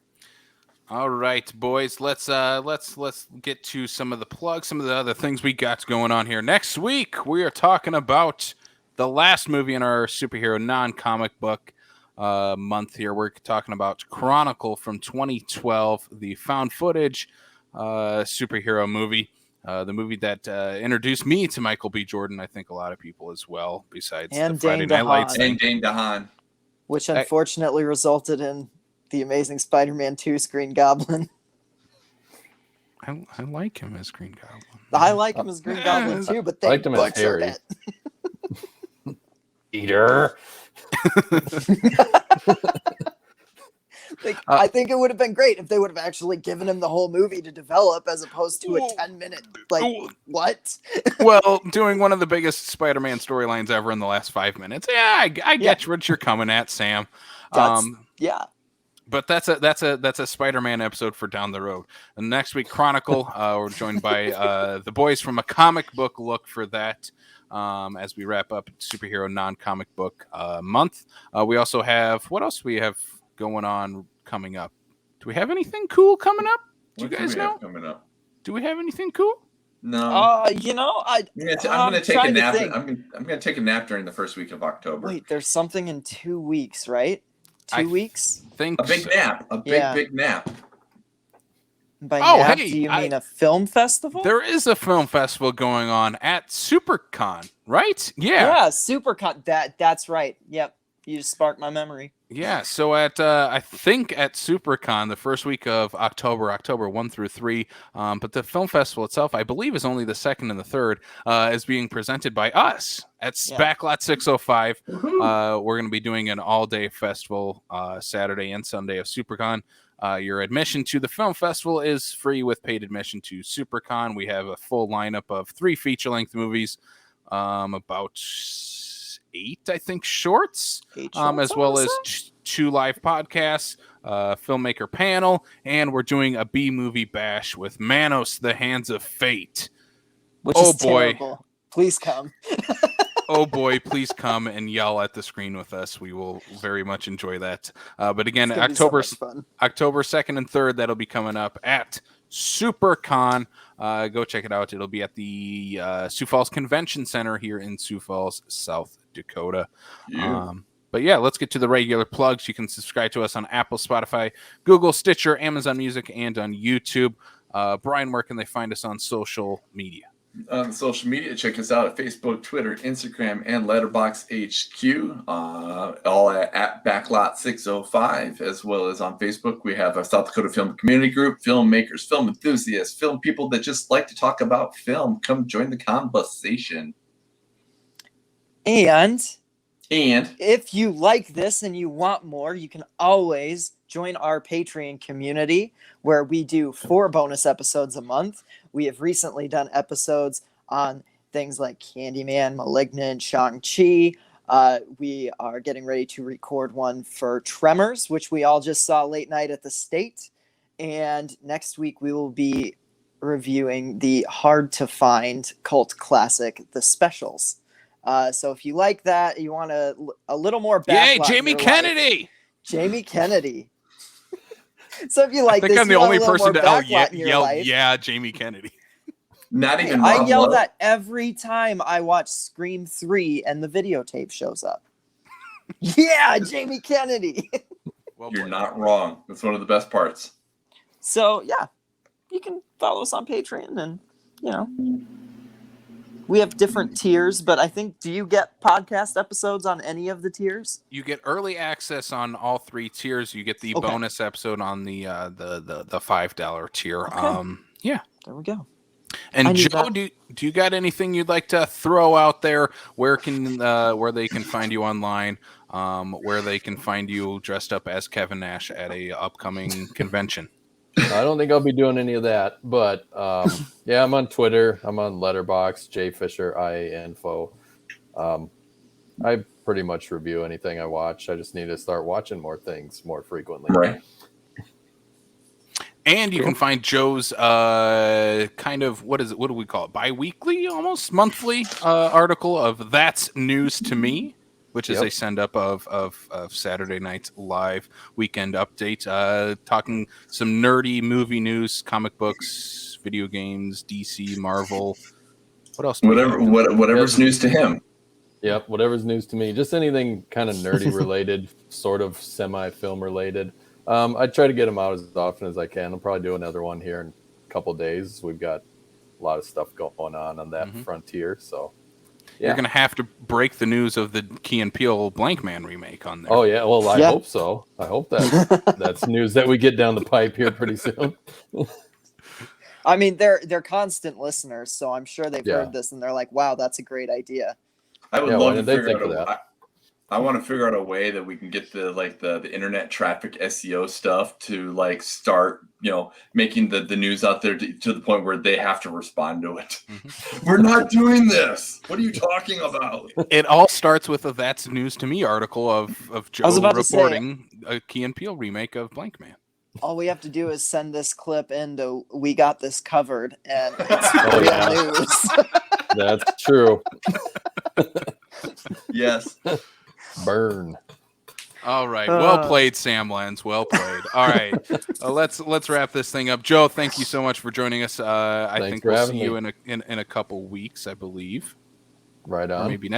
All right, boys. Let's get to some of the plugs, some of the other things we got going on here. Next week, we are talking about the last movie in our superhero non-comic book month here. We're talking about Chronicle from 2012, the found footage superhero movie. The movie that introduced me to Michael B. Jordan. I think a lot of people as well, besides and the Friday Dane Night Lights DeHaan. thing. And Dane DeHaan. Which unfortunately resulted in the Amazing Spider-Man 2 Green Goblin. I like him as Green Goblin. I like him as Green Goblin too, but they liked him as butchered Harry. it. Eater. I think it would have been great if they would have actually given him the whole movie to develop as opposed to a 10-minute, what? Well, doing one of the biggest Spider-Man storylines ever in the last 5 minutes. Yeah, I get what you're coming at, Sam. Yeah. But that's a Spider-Man episode for down the road. And next week, Chronicle. We're joined by the boys from A Comic Book Look for that. As we wrap up superhero non-comic book month. We also have, what else do we have going on coming up? Do we have anything cool coming up? Do you guys know? Coming up? Do we have anything cool? No. I'm gonna take a nap. I'm gonna take a nap during the first week of October. Wait, there's something in 2 weeks, right? 2 weeks? Think a big nap. A big nap. By nap, do you mean a film festival? There is a film festival going on at SuperCon, right? Yeah, SuperCon. That's right. Yep. You just sparked my memory. Yeah, so at I think at SuperCon, the first week of October 1 through 3, but the film festival itself, I believe, is only the 2nd and the 3rd, is being presented by us at Backlot 605. We're going to be doing an all-day festival Saturday and Sunday of SuperCon. Your admission to the film festival is free with paid admission to SuperCon. We have a full lineup of 3 feature-length movies, about 8, I think, shorts, as well as 2 live podcasts, filmmaker panel, and we're doing a B-movie bash with Manos, The Hands of Fate. Which is terrible. Please come. Oh boy, please come and yell at the screen with us. We will very much enjoy that. But again, It's gonna be so October much fun. October 2nd and 3rd, that'll be coming up at SuperCon. Go check it out. It'll be at the Sioux Falls Convention Center here in Sioux Falls, South Dakota. Yeah. But yeah, let's get to the regular plugs. You can subscribe to us on Apple, Spotify, Google, Stitcher, Amazon Music, and on YouTube. Brian, where can they find us on social media? On social media, check us out at Facebook, Twitter, Instagram, and Letterboxd HQ. All at Backlot 605, as well as on Facebook. We have our South Dakota Film Community Group, filmmakers, film enthusiasts, film people that just like to talk about film. Come join the conversation. And And if you like this and you want more, you can always join our Patreon community where we do 4 bonus episodes a month. We have recently done episodes on things like Candyman, Malignant, Shang-Chi. We are getting ready to record one for Tremors, which we all just saw late night at the State. And next week we will be reviewing the hard-to-find cult classic, The Specials. So if you like that, you want a little more Yay, backlot in Jamie your Kennedy! life. Jamie Kennedy. So if you like I think this, I'm the you want only a little person more to backlot in your yell, life. yeah, Jamie Kennedy. not Hey, even I Rob yell Lowe. that every time I watch Scream 3 and the videotape shows up. Yeah, Jamie Kennedy. Well You're played. not wrong. That's one of the best parts. So yeah, you can follow us on Patreon, and we have different tiers. But I think, do you get podcast episodes on any of the tiers? You get early access on all 3 tiers. You get the Okay. bonus episode on the $5 tier. Okay. Yeah. There we go. I And knew Joe, that. do you got anything you'd like to throw out there? Where they can find you online? Where they can find you dressed up as Kevin Nash at a upcoming convention? I don't think I'll be doing any of that, but yeah, I'm on Twitter. I'm on Letterboxd, JFisherIAinfo. I pretty much review anything I watch. I just need to start watching more things more frequently. Right. And you can find Joe's kind of, what do we call it? Bi-weekly, almost monthly article of That's News to Me, which is a send up of Saturday night's live weekend update, talking some nerdy movie news, comic books, video games, DC, Marvel. What else? Whatever's news to him. Yep, whatever's news to me. Just anything kind of nerdy related, sort of semi-film related. I try to get them out as often as I can. I'll probably do another one here in a couple days. We've got a lot of stuff going on that frontier. So, yeah. You're going to have to break the news of the Key and Peele Blankman remake on there. Oh, yeah. Well, I hope so. I hope that's news that we get down the pipe here pretty soon. I mean, they're constant listeners, so I'm sure they've heard this and they're like, "Wow, that's a great idea." I would love to they figure think out of that. I want to figure out a way that we can get the internet traffic SEO stuff to start making the news out there to the point where they have to respond to it. Mm-hmm. We're not doing this. What are you talking about? It all starts with a That's News to Me article of Joe reporting a Key and Peele remake of Blankman. All we have to do is send this clip into We Got This Covered, and it's real news. That's true. Yes. Burn. All right. Well played, Sam Lenz. Well played. All right. Let's wrap this thing up. Joe, thank you so much for joining us. I think we'll see you in a couple weeks, I believe. Right on. Or maybe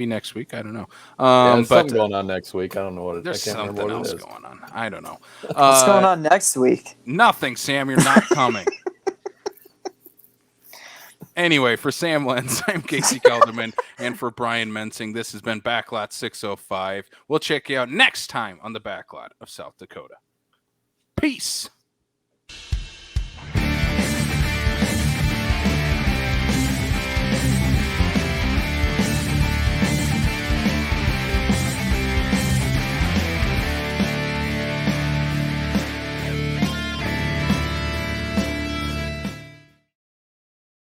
next week. I don't know. There's something going on next week. I don't know what it is. There's something else going on. I don't know. What's going on next week? Nothing, Sam. You're not coming. Anyway, for Sam Lenz, I'm Casey Kelderman, and for Brian Mensing, this has been Backlot 605. We'll check you out next time on the Backlot of South Dakota. Peace.